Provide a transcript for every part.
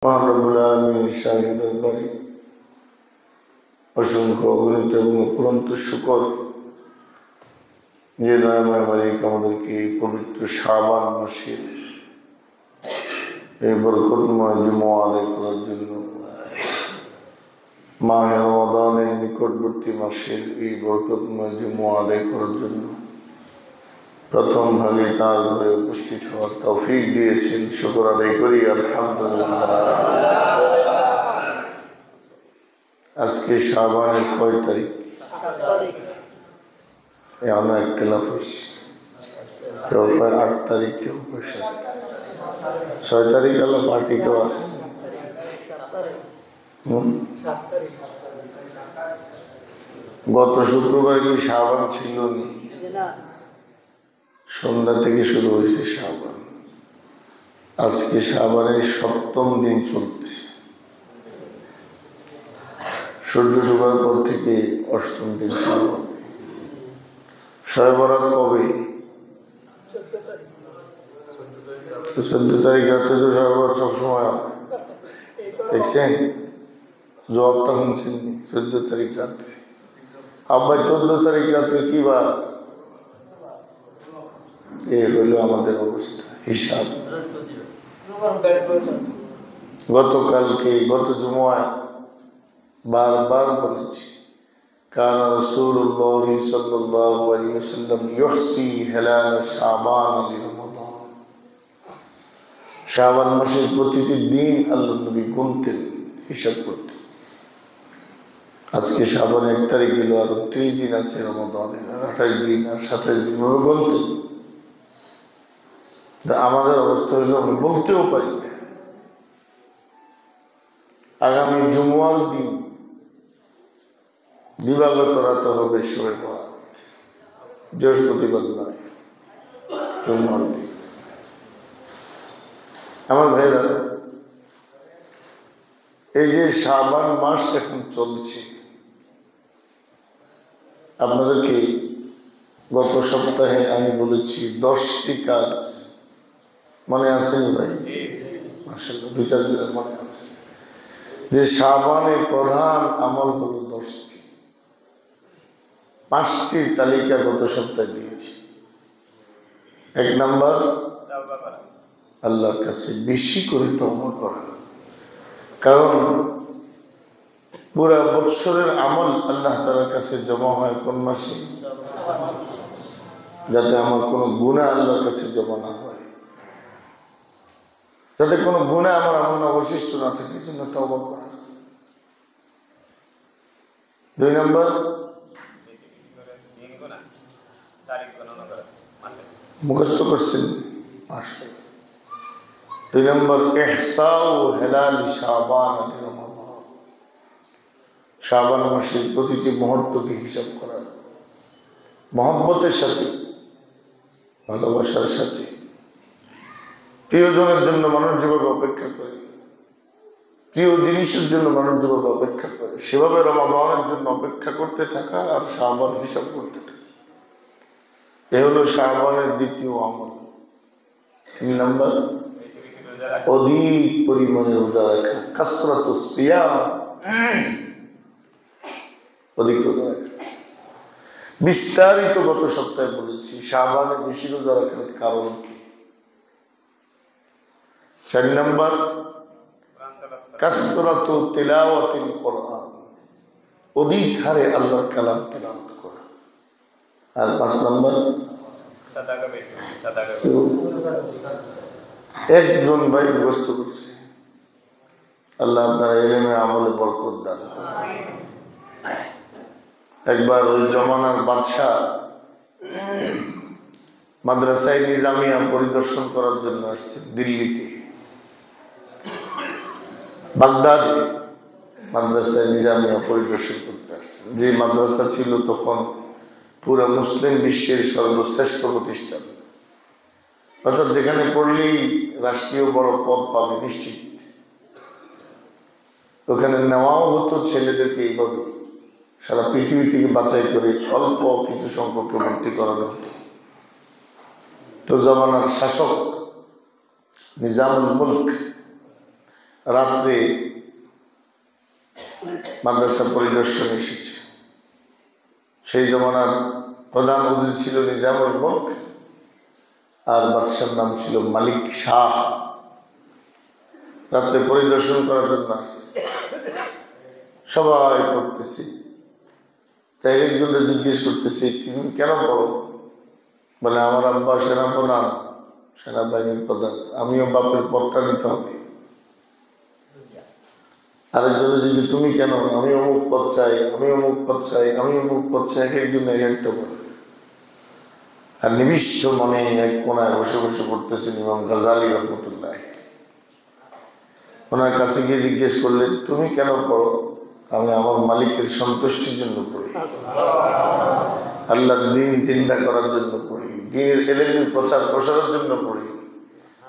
মহান রব্বুল আলামিনের শাহী দরবারে অসংখ্য অগণিত এবং অপুরন্ত শুকর যে দয়াময় মালিক আমাদেরকে পবিত্র শাবান মাসের এই বরকতময় জুমা আদায় করার জন্য, মাহে রমাদানের নিকটবর্তী মাসের এই বরকতময় জুমা আদায় করার জন্য প্রথম ভাগে তার ঘরে উপস্থিত হওয়ার তৌফিক দিয়েছেন। শুকর আদায় করি আলহামদুলিল্লাহ। আজকে শাবানের কয় তারিখ? আমরা একতলাফ হয়েছি, কেউ কয় 8 তারিখ, কেউ কয় 7 তারিখ, 6 তারিখ আল্লাহ পার্টি কেউ আছে। গত শুক্রবার কি শাবান ছিল না? সন্ধ্যা থেকে শুরু হয়েছে শাবান। আজকে শাবানের 7ম দিন চলতেছে। সূর্য ডুবার পর থেকে 8ম দিন শুরু হবে। শবে বরাত কবে? 14 তারিখ রাতে তো শবে বরাত সবসময় দেখছেন, জবাবটা শুনছেন। 14 তারিখ রাত্রে। আবার 14 তারিখ রাত্রে কি বার? এই হলো আমাদের অবস্থা, হিসাব। গতকালকে গত জুমায় বারবার বলেছি, কানা রাসূলুল্লাহ সাল্লাল্লাহু আলাইহি ওয়াসাল্লাম ইহসি হিলাল শাবান লিরমাদান। শাবান মাসের প্রতিটি দিন আল্লাহর নবী গুনতেন, হিসাব করতেন। আজকে শাবান 1 তারিখ গেল, আর 30 দিন আছে রমাদানের, 28 দিন আর 27 দিন গুনতেন। আমাদের অবস্থা হইল আমি বলতেও পারি না। আগামী জুমার দিন দিবাগত রাতে হবে শবে বরাত, বৃহস্পতিবার নয়, জুমার দিন। আমার ভাইরা, এই যে শাবান মাস এখন চলছে, আপনাদেরকে গত সপ্তাহে আমি বলেছি 10টি কাজ মনে আসেনি ভাই? মাশাআল্লাহ, 2-4 দিন মনে আছে যে শাবানের প্রধান আমল হলো 10টি। 5টির তালিকা গত সপ্তাহে দিয়েছি। 1 নাম্বার, আল্লাহর কাছে বেশি করে তওবা করা। কারণ পুরা বৎসরের আমল আল্লাহ তাআলার কাছে জমা হয় কোন মাসে? যাতে আমার কোনো গুনাহ আল্লাহর কাছে জমা না হয়, যাতে কোনো গুনাহ আমার আমল অবশিষ্ট না থাকে, এই জন্য তওবা করা। 2 নম্বর, মুখস্থ করছেন? মাশাআল্লাহ। 2 নম্বর, ইহসাউ হিলাল শাবান লিরমাদান। শাবান মাসের প্রতিটি মুহূর্তকে হিসাব করা, মহব্বতের সাথে, ভালোবাসার সাথে। প্রিয়জনের জন্য মানুষ যেভাবে অপেক্ষা করে, প্রিয় জিনিসের জন্য মানুষ যেভাবে অপেক্ষা করে, সেভাবে রমাদানের জন্য অপেক্ষা করতে থাকা আর শাবান হিসাব করতে থাকা। এ হলো শাবানের দ্বিতীয় আমল। 3 নম্বর, অধিক পরিমাণে রোজা রাখা, কাসরাতুস সিয়াম, অধিক রোজা রাখা। বিস্তারিত গত সপ্তাহে বলেছি শাবানে বেশি রোজা রাখার কারণ কি। 4 নম্বর, কাসরাতু তিলাওয়াতিল কোরআন, অধিক হারে আল্লাহর কালাম তেলাওয়াত করা। আর 5 নম্বর, সাদাকা বেশি, সাদাকা। একজন ভাই মুখস্থ করছে, আল্লাহ আপনার ইলমে আমলে বরকত দান করুন। একবার ওই জমানার বাদশাহ মাদ্রাসায় নিজামিয়া পরিদর্শন করার জন্য আসছেন দিল্লিতে, বাগদাদে মাদ্রাসায় নিজামিয়া পরিদর্শন করতে আসছেন। যে মাদ্রাসা ছিল তখন পুরো মুসলিম বিশ্বের সর্বশ্রেষ্ঠ প্রতিষ্ঠান, অর্থাৎ যেখানে পড়লেই রাষ্ট্রীয় বড় পদ পাবে নিশ্চিত। ওখানে নেওয়াও হতো ছেলেদেরকে এইভাবে, সারা পৃথিবী থেকে বাছাই করে অল্প কিছু সংখ্যককে ভর্তি করানো হতো। তো জমানার শাসক নিজামুল মুলক রাত্রে মাদ্রাসা পরিদর্শনে এসেছে। সেই জমানার প্রধান অতিথি ছিল নিজামুল মুলক, আর বাদশার নাম ছিল মালিক শাহ। রাত্রে পরিদর্শন করার জন্য আসছে, সবাই পড়তেছে। তাই একজনকে জিজ্ঞেস করতেছে, তুমি কেন পড়ো? বলে, আমার আব্বা সেনাপ্রধান, সেনাবাহিনীর প্রধান, আমিও বাপের পদটা নিতে হবে। আরেকজনে জিজ্ঞেস, তুমি কেন? আমি অমুক পদ চাই, আমি অমুক পদ চাই, আমি অমুক পদ চাই। এক একজন এক একটা বলে। আর নিবিষ্ট মনে এক কোনায় বসে বসে পড়তেছেন ইমাম গাজালি রহমতুল্লাহ। ওনার কাছে গিয়ে জিজ্ঞেস করলেন, তুমি কেন পড়ো? আমি আমার মালিকের সন্তুষ্টির জন্য পড়ি, আল্লাহর দ্বীন চিন্তা করার জন্য পড়ি, দ্বীনের এলেমের প্রচার প্রসারের জন্য পড়ি।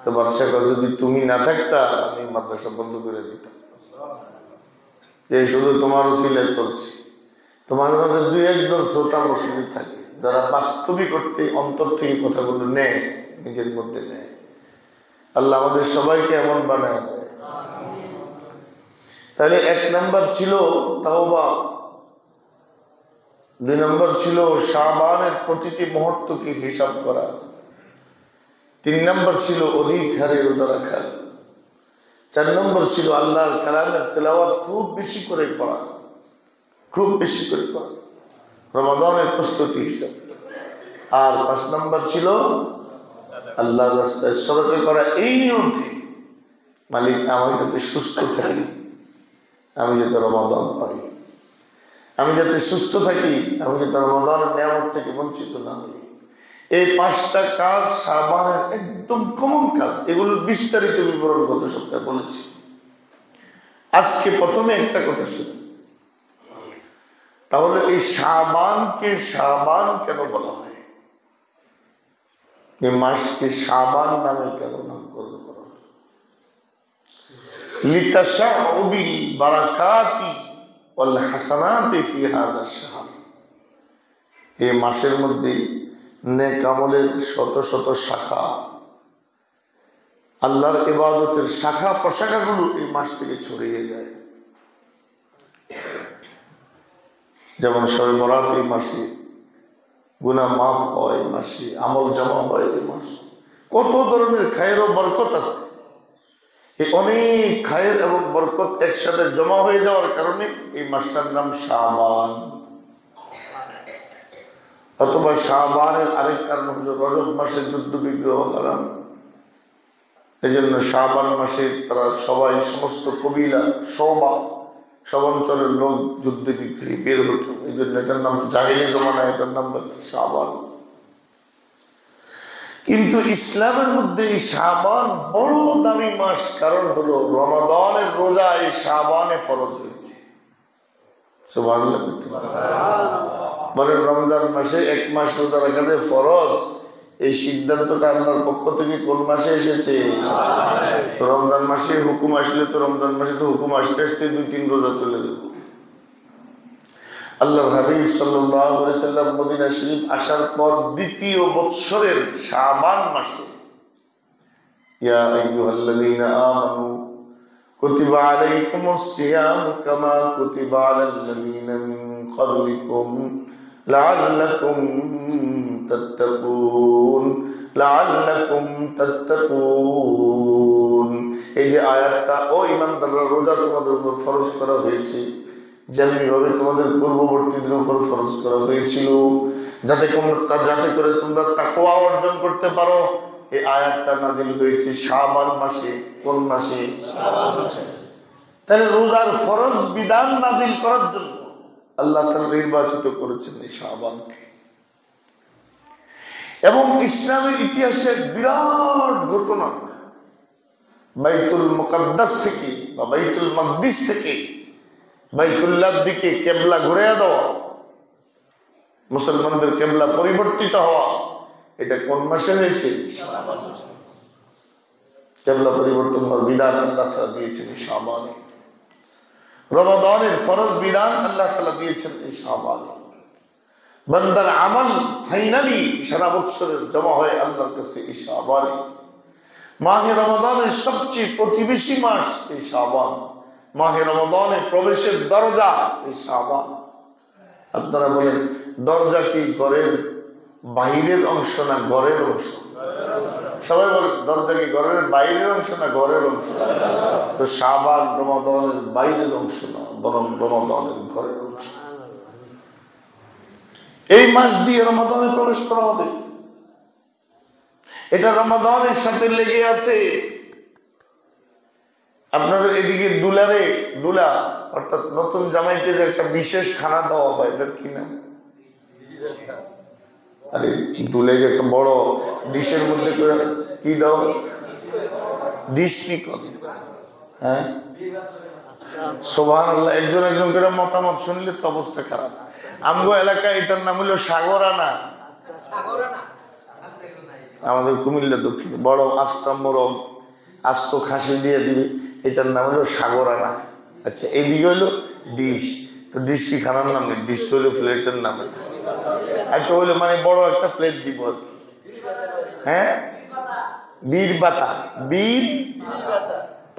তো বাদশাহ কয়, যদি তুমি না থাকতা আমি মাদ্রাসা বন্ধ করে দিতাম। এই শুধু তোমার উসিলায় চলছে। তোমার মাঝে দুই একজন শ্রোতা মসজিদে থাকে, যারা বাস্তবিক করতে অন্তর থেকে কথাগুলো নেয়, নিজের মধ্যে নেয়। আল্লাহ আমাদের সবাইকে এমন বানায় দেয়। তাহলে 1 নম্বর ছিল তাওবা, 2 নম্বর ছিল শাবানের প্রতিটি মুহূর্তকে হিসাব করা, 3 নম্বর ছিল অধিক হারে রোজা রাখা, 4 নম্বর ছিল আল্লাহর কালামের তেলাওয়াত খুব বেশি করে পড়া, খুব বেশি করে পড়া, রমাদানের প্রস্তুতি হিসাব, আর 5 নম্বর ছিল আল্লাহর রাস্তায় সদকা করা। এই নিয়মটি, মালিক আমার যাতে সুস্থ থাকি, আমি যাতে রমাদান পাই, আমি যাতে সুস্থ থাকি, আমি যাতে রমাদানের নিয়ামত থেকে বঞ্চিত না হই। এই 5টা কাজ শাবানের একদম কমন কাজ। এগুলোর বিস্তারিত বিবরণ গত সপ্তাহে বলেছি। আজকে প্রথমে একটা কথা শুনুন। তাহলে এই শাবানকে শাবান কেন বলা হয়? এই মাসকে শাবান নামে কেন নামকরণ করা হয়? লিতাশাউ বিল বারাকাতি ওয়াল হাসানাতি ফি হাযা শাহর। এই মাসের মধ্যে নেক আমলের শত শত শাখা, আল্লাহর ইবাদতের শাখা প্রশাখাগুলো এই মাস থেকে ছড়িয়ে যায়। যেমন শবে বরাত এই মাসে, গুনাহ মাফ হয় এই মাসে, আমল জমা হয় এই মাসে, কত ধরনের খায়ের ও বরকত আছে। এই অনেক খায়ের এবং বরকত একসাথে জমা হয়ে যাওয়ার কারণে এই মাসটার নাম শাবান। অথবা শাবানের আরেক কারণ হলো রজব মাসের যুদ্ধ বিগ্রহ হারাম। এই জন্য শাবান মাসে তারা সবাই, সমস্ত কবিলা, সব অঞ্চলের লোক যুদ্ধে বিগ্রহী বের হতো। এই জন্য এটার নাম জাহিলি জমানায় এটার নাম রাখছে শাবান। কিন্তু ইসলামের মধ্যে এই শাবান বড় দামি মাস, কারণ হলো রমাদানের রোজা এই শাবানে ফরজ হয়েছে। সুবহানাল্লাহ। বলেন, রমজান মাসে 1 মাস রোজা রাখা যে ফরজ, এই সিদ্ধান্তটা আল্লাহর পক্ষ থেকে কোন মাসে এসেছে? রমজান মাসে হুকুম আসলে তো রমজান মাসে তো হুকুম আসতে আসতে 2-3 রোজা চলে যাবে। আল্লাহর হাবিব সাল্লাল্লাহু আলাইহি সাল্লাম মদিনা শরীফ আসার পর 2য় বৎসরের শাবান মাসে, ইয়া আইয়ুহাল্লাযীনা আমানু কুতিবা আলাইকুমুস সিয়াম কামা কুতিবা আলাল্লাযীনা মিন ক্বাবলিকুম লাআল্লাকুম তাত্তাকুন। এই যে আয়াতটা, ও ঈমানদাররা, রোজা তোমাদের উপর ফরজ করা হয়েছে যেমনিভাবে তোমাদের পূর্ববর্তীদের উপর ফরজ করা হয়েছিল, যাতে করে তোমরা তাকওয়া অর্জন করতে পারো। এই আয়াতটা নাজিল হয়েছে শাবান মাসে। কোন মাসে? শাবান মাসে। তাহলে রোজার ফরজ বিধান নাজিল করার জন্য আল্লাহ তাআলা নির্বাচিত করেছেন এই শাবানকে। এবং ইসলামের ইতিহাসে এক বিরাট ঘটনা, বাইতুল মুকাদ্দাস থেকে বা বাইতুল মাকদিস থেকে বাইতুল্লাহর দিকে কেবলা ঘুরিয়ে দেওয়া, মুসলমানদের কেবলা পরিবর্তিত হওয়া, এটা কোন মাসে হয়েছে? শাবান মাসে। কেবলা পরিবর্তন হওয়ার বিধান আল্লাহ তাআলা দিয়েছেন এই শাবানে। রমাদানের ফরজ বিধান আল্লাহ তাআলা দিয়েছেন এই শাবানে। বান্দার আমল ফাইনালি সারা বছরের জমা হয় আল্লাহর কাছে এই শাবানে। মাহে রমাদানের সবচেয়ে প্রতিবেশী মাস এই শাবান। মাহে রমাদানে প্রবেশের দরজা এই শাবান। আপনারা বলেন, দরজা কি ঘরের বাইরের অংশ না ঘরের অংশ? সবাই বলেন, দরজা কি ঘরের বাইরের অংশ না ঘরের অংশ? তো শাবান রমাদানের বাইরের অংশ না, বরং রমাদানের ঘরের অংশ। এই মাস দিয়ে রমাদানে প্রবেশ করা হবে। এটা রমাদানের সাথে লেগে আছে। আপনার এদিকে দুলারে, দুলা অর্থাৎ নতুন জামাইকে যে একটা বিশেষ খানা দেওয়া হয়, এটার কি নাম? আরে দুলে যে একটা বড় ডিশের মধ্যে করে কি দাও? ডিশ কি করে? হ্যাঁ, সুবহানাল্লাহ। একজন একজন করে মতামত শুনলে তো অবস্থা খারাপ। আমগো এলাকায় এটার নাম হলো সাগরানা। আমাদের কুমিল্লা দক্ষিণ বড় আস্তা মোরগ, আস্ত খাসি দিয়ে দিবে, এটার নাম হলো সাগরানা। আচ্ছা, এইদিকে হইলো ডিশ। তো ডিশ কি খানার নাম? ডিশ তো হইলো প্লেটের নাম। আচ্ছা, হইলো মানে বড় একটা প্লেট দিব আর কি। হ্যাঁ, বীর পাতা, বীর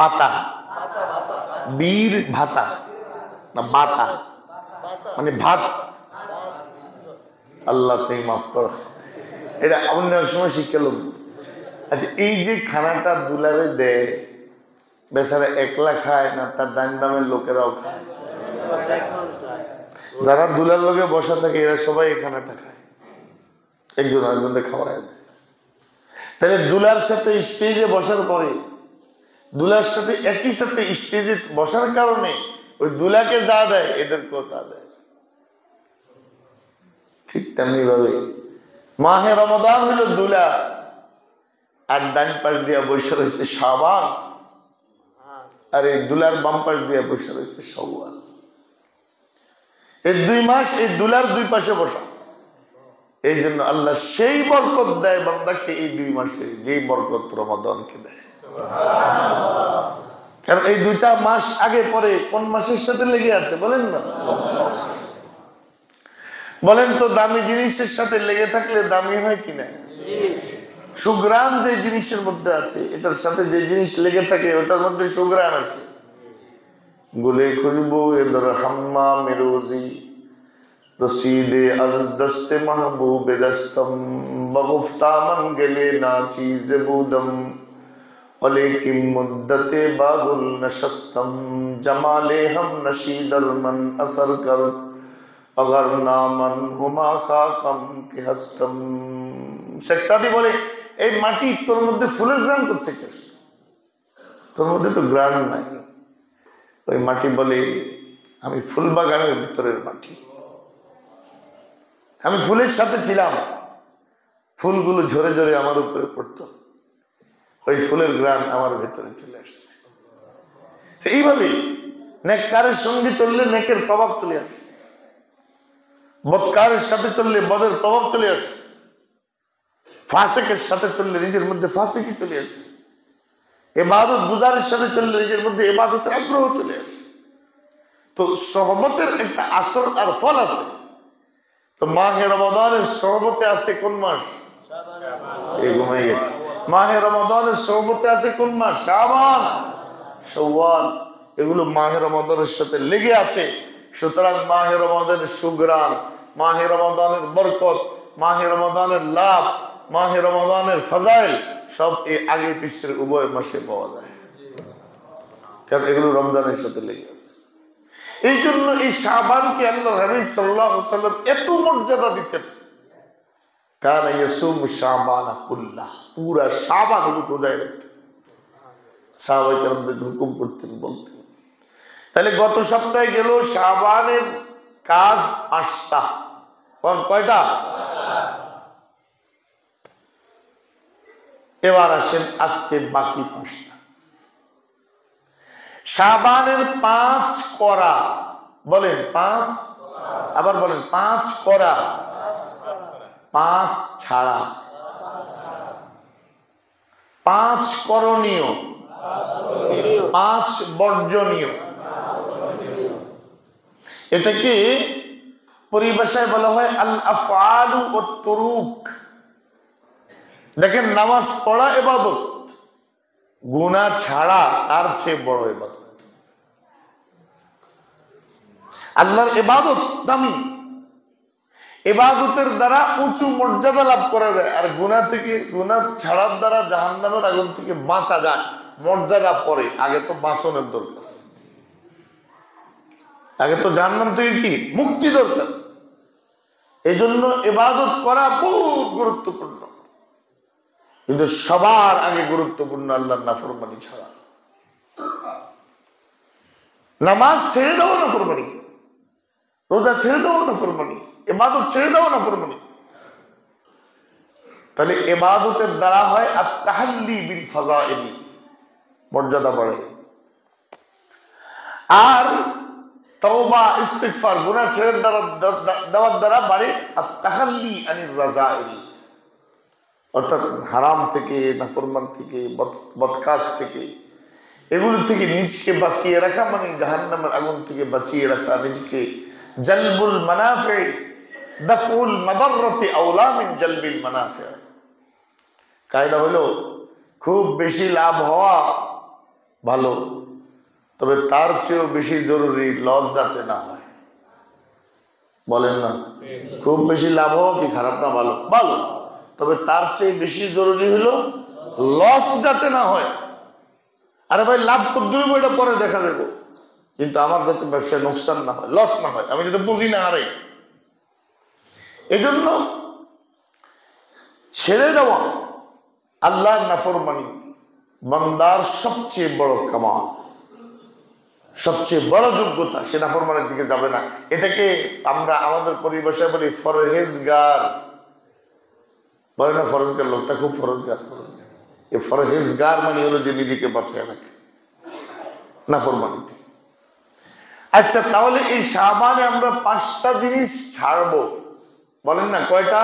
পাতা, বীর ভাতা না বাতা মানে ভাত। আল্লাহ তুমি মাফ করো, এটা অন্য এক সময় শিখলাম। আচ্ছা, এই যে খানাটা দুলারে দেয়, বেচারা একলা খায় না, তার ডান বামের লোকেরাও খায়। যারা দুলার লোকে বসা থাকে এরা সবাই এই খানাটা খায়, একজন আরেকজনকে খাওয়ায় দেয়। তাহলে দুলার সাথে স্টেজে বসার পরে, দুলার সাথে একই সাথে স্টেজে বসার কারণে ওই দুলাকে যা দেয় এদেরকেও তা দেয়। ঠিক তেমনি ভাবে মাহে রমাদান হইল দুলা, আর ডান পাশ দিয়া বসে রয়েছে শাবান, আর এই দুলার বাম পাশ দিয়া বসে রয়েছে শাওয়াল। এই 2 মাস এই দুলার 2 পাশে বসা। এই জন্য আল্লাহ সেই বরকত দেয় বান্দাকে এই 2 মাসে, যেই বরকত রমাদানকে দেয়। কারণ এই 2টা মাস আগে পরে কোন মাসের সাথে লেগে আছে বলেন না? বলেন তো, দামি জিনিসের সাথে লেগে থাকলে দামি হয় কিনা? সুগ্রাণ যে জিনিসের মধ্যে আছে, এটার সাথে যে জিনিস লেগে থাকে ওটার মধ্যে সুগ্রাণ আছে। গুলে খুশবু এদর হাম্মা মেরোজি রসিদে আজ দস্তে মাহবুবে দস্তম বগুফতামন গেলে না চিজে বুদম ওয়ালাকিন মুদ্দতে বাগুল নশস্তম জামালে হাম নশীদর মন আসর কর अगर नामन हुमा खाकम के हस्तम। শেখ সাদি বলে, এই মাটি তোর মধ্যে ফুলের গ্রান করতে গেছে, তোর মধ্যে তো গ্রান নাই। ওই মাটি বলে, আমি ফুল বাগানের ভিতরের মাটি, আমি ফুলের সাথে ছিলাম, ফুলগুলো ঝরে ঝরে আমার উপরে পড়তো, ওই ফুলের গ্রান আমার ভিতরে চলে আসছে। এইভাবে নেককারের সঙ্গে চললে নেকের প্রভাব চলে আসে, বদকারের সাথে চললে বদের প্রভাব চলে আসে, ফাসিকের সাথে চললে নিজের মধ্যে ফাসিকি চলে আসে, ইবাদত গুজারের সাথে চললে নিজের মধ্যে ইবাদতের আগ্রহ চলে আসে। তো সহবতের একটা আসর আর ফল আছে। তো মাহে রমাদানের সহবতে আছে কোন মাস? এই ঘুমাই গেছে। মাহে রমাদানের সহবতে আছে কোন মাস? শাবান, শাওয়াল। এগুলো মাহে রমাদানের সাথে লেগে আছে। সুতরাং মাহে রমাদানের সুগ্রাণ, মাহে রমাদানের বরকত, মাহে রমাদানের লাভ, মাহে রমাদানের ফাজাইল সব এই আগে পিছের উভয় মাসে পাওয়া যায়, কারণ এগুলো রমজানের সাথে লেগে আছে। এই জন্য এই শাবানকে আল্লাহ হাবিব সাল্লাল্লাহু আলাইহি ওয়াসাল্লাম এত মর্যাদা দিতেন। কানা ইয়াসুমু শাবানা কুল্লাহ, পুরা শাবান রোজায় রাখতেন, সাহাবায়ে কেরামদেরকে হুকুম করতেন, বলতেন। তাহলে গত সপ্তাহে গেল শাবানের কাজ 5টা। কোন কয়টা? এবার আসেন আজকে বাকি 5টা। শাবানের 5 করা, বলেন 5, আবার বলেন 5 করা, 5 ছাড়া, 5 করণীয়, 5 বর্জনীয়। এটাকে পরিভাষায় বলা হয় আল আফআলু ওয়াত তুরুক। দেখেন, নামাজ পড়া ইবাদত, গুনাহ ছাড়া তার চেয়ে বড় ইবাদত। আল্লাহর ইবাদত দামি, ইবাদতের দ্বারা উঁচু মর্যাদা লাভ করা যায়, আর গুনাহ থেকে, গুনাহ ছাড়ার দ্বারা জাহান্নামের আগুন থেকে বাঁচা যায়। মর্যাদা পরে, আগে তো বাঁচনের দরকার, আগে তো জাহান্নাম থেকে কি মুক্তি দরকার। এই জন্য ইবাদত করা বহুত গুরুত্বপূর্ণ, কিন্তু সবার আগে গুরুত্বপূর্ণ আল্লাহর নাফরমানি ছাড়া। নামাজ ছেড়ে দাও নাফরমানি, রোজা ছেড়ে দাও নাফরমানি, ইবাদত ছেড়ে দাও নাফরমানি। তাহলে ইবাদতের দ্বারা হয় আত-তাহাল্লি বিল ফাযাইল, মর্যাদা বাড়ে। আর তওবা ইস্তিগফার, গুনাহ ছেড়ে দেওয়ার দ্বারা বাড়ে আত-তাহাল্লি আনির রাযাইল, অর্থাৎ হারাম থেকে, নাফরমান থেকে, বদকাজ থেকে, এগুলো থেকে নিজকে বাঁচিয়ে রাখা, মানে জাহান্নামের আগুন থেকে বাঁচিয়ে রাখা নিজকে। জালবুল মানাফি দাফউল মাদাররাতি আওলা মিন জালবিল মানাফি। কায়দা হলো খুব বেশি লাভ হওয়া ভালো, তবে তার চেয়েও বেশি জরুরি লস যাতে না হয়। বলেন না, খুব বেশি লাভ হওয়া কি খারাপ না ভালো? ভালো, তবে তার চেয়ে বেশি জরুরি হলো লস যাতে না হয়। আরে ভাই লাভ তো দূরে বইটা পরে দেখা যাবে, কিন্তু আমার যাতে ব্যবসায় নোকসান না হয়, লস না হয়, আমি যাতে বুঝি না হারাই। এজন্য ছেড়ে দেওয়া আল্লাহর নাফরমানি বান্দার সবচেয়ে বড় কামাল, সবচেয়ে বড় যোগ্যতা। সে নাফরমানের দিকে যাবে না। এটাকে আমরা আমাদের পরিভাষায় বলি ফরহেজগার। বলে না ফরজগার, লোকটা খুব ফরজগার। এই ফরহেজগার মানে হলো যে নিজেকে বাঁচিয়ে রাখে নাফরমানিতে। আচ্ছা, তাহলে এই শাবানে আমরা 5টা জিনিস ছাড়বো, বলেন না কয়টা?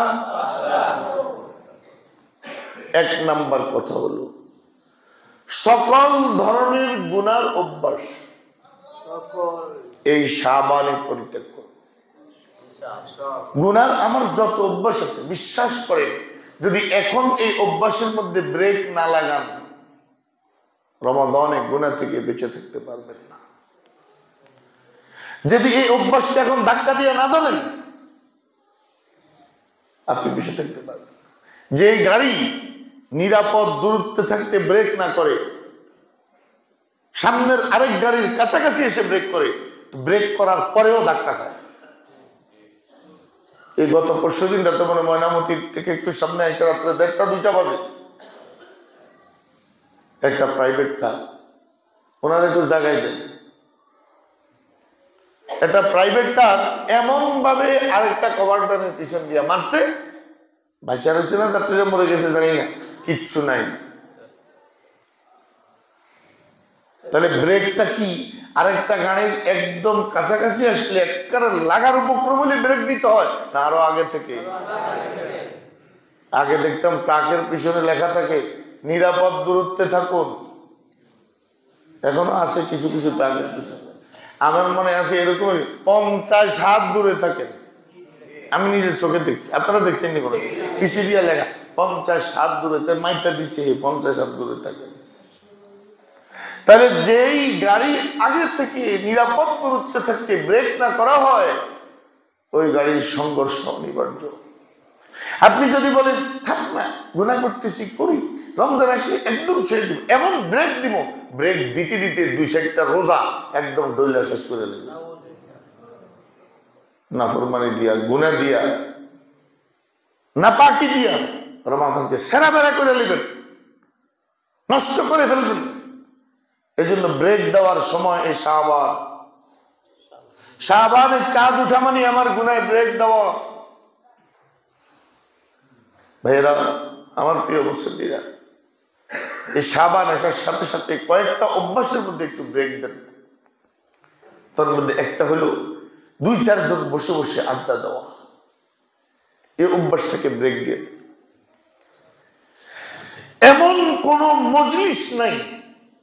1 নাম্বার কথা হলো সকল ধরনের গুনার অভ্যাস এই শাবানে পরিত্যাগ করব। গুনার আমার যত অভ্যাস আছে, বিশ্বাস করেন যদি এখন এই অভ্যাসের মধ্যে ব্রেক না লাগান, রমাদানে গুনাহ থেকে বেঁচে থাকতে পারবেন না। যদি এই অভ্যাসটা এখন ধাক্কা দিয়ে না ধরেন, আপনি বেঁচে থাকতে পারবেন। যে গাড়ি নিরাপদ দূরত্বে থাকতে ব্রেক না করে, সামনের আরেক গাড়ির কাছাকাছি এসে ব্রেক করে, ব্রেক করার পরেও ধাক্কা খায়। এই গত পরশুদিন রাতে মানে ময়নামতির থেকে একটু সামনে এসে রাত্রে 1:30-2টা বাজে একটা প্রাইভেট কার, ওনারা একটু জায়গায় দেন, একটা প্রাইভেট কার এমন ভাবে আরেকটা কভার ভ্যানের পিছন দিয়ে মারছে, বাচ্চা রয়েছে না যাত্রীরা মরে গেছে জানি না, কিচ্ছু নাই। তাহলে ব্রেকটা কি আরেকটা গাড়ির একদম কাছাকাছি আসলে একবারে লাগার উপক্রম হলে ব্রেক দিতে হয় না আরো আগে থেকে? আগে দেখতাম ট্রাকের পিছনে লেখা থাকে নিরাপদ দূরত্বে থাকুন, এখনো আছে কিছু কিছু ট্রাকের পিছনে। আমার মনে আছে এরকম 50 হাত দূরে থাকেন, আমি নিজের চোখে দেখছি, আপনারা দেখছেন নি? করে পিছিয়ে দিয়া লেখা 50 হাত দূরে, তার মাইকটা দিচ্ছে 50 হাত দূরে থাকেন। তাহলে যেই গাড়ি আগে থেকে নিরাপদ দূরত্বে থাকতে ব্রেক না করা হয়, ওই গাড়ির সংঘর্ষ অনিবার্য। আপনি যদি বলেন থাক না গুনাহ করতেছি করি, রমজান আসলে একদম ছেড়ে দিব, এমন ব্রেক দিব, ব্রেক দিতে দিতে 2-4টা রোজা একদম ডইলা শেষ করে নেবে। নাফরমানি দিয়া, গুনাহ দিয়া, নাপাকি দিয়া রমাদানকে সেরা বেড়া করে নেবেন, নষ্ট করে ফেলবেন। এই জন্য ব্রেক দেওয়ার সময় এই শাবান, শাবানের চাঁদ উঠা মানে আমার গুনায় ব্রেক দেওয়া। ভাইয়েরা, আমার প্রিয় মুসল্লিরা, এই শাবান আসার সাথে সাথে কয়েকটা অভ্যাসের মধ্যে একটু ব্রেক দেন। তার মধ্যে একটা হলো 2-4 জন বসে বসে আড্ডা দেওয়া, এই অভ্যাসটাকে ব্রেক দিয়ে দেন। এমন কোন মজলিস নাই,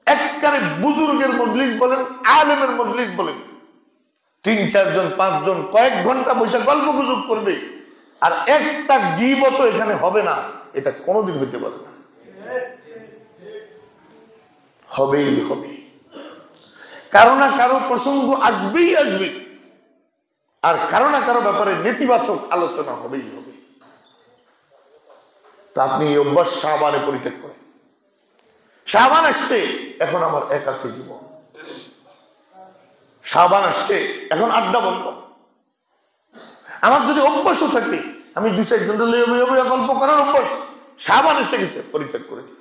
একবারে বুজুর্গের মজলিস বলেন, আলেমের মজলিস বলেন, 3-4 জন 5 জন কয়েক ঘন্টা বসে গল্প গুজব করবে আর একটা গীবত এখানে হবে না, এটা কোনোদিন হইতে পারে না। হবেই হবে, কারো না কারো প্রসঙ্গ আসবেই আসবে, আর কারো না কারো ব্যাপারে নেতিবাচক আলোচনা হবেই হবে। তা আপনি এই অভ্যাস শাবানে পরিত্যাগ করেন। শাবান আসছে, এখন আমার একাকী জীবন। শাবান আসছে, এখন আড্ডা বন্ধ। আমার যদি অভ্যাসও থাকে, আমি 2-4 জন গল্প করার অভ্যাস, শাবান এসে গেছে, পরিত্যাগ করে দিই।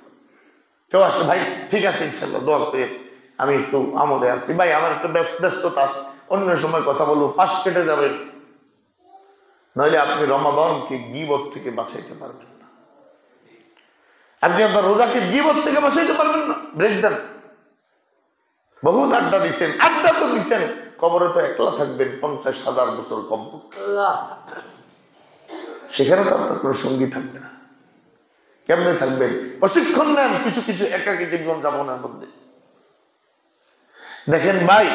কেউ আসলে ভাই ঠিক আছে ইনশাল্লাহ দোয়া করেন, আমি একটু আমলে আছি, ভাই আমার একটু ব্যস্ততা আছে, অন্য সময় কথা বলবো, পাশ কেটে যাবেন। নইলে আপনি রমাদানকে গীবত থেকে বাঁচাইতে পারবেন না। আপনি আপনার রোজাকে গীবত থেকে বাঁচাইতে পারবেন না। ব্রেক দেন। বহুত আড্ডা দিচ্ছেন, আড্ডা তো দিচ্ছেন, কবরে তো একলা থাকবেন 50,000 বছর কমপক্ষে। সেখানে তো আপনার কোনো সঙ্গী থাকবে না। কেমনে থাকবেন? প্রশিক্ষণ নেন কিছু কিছু একাকী জীবন যাপনের মধ্যে। দেখেন ভাই,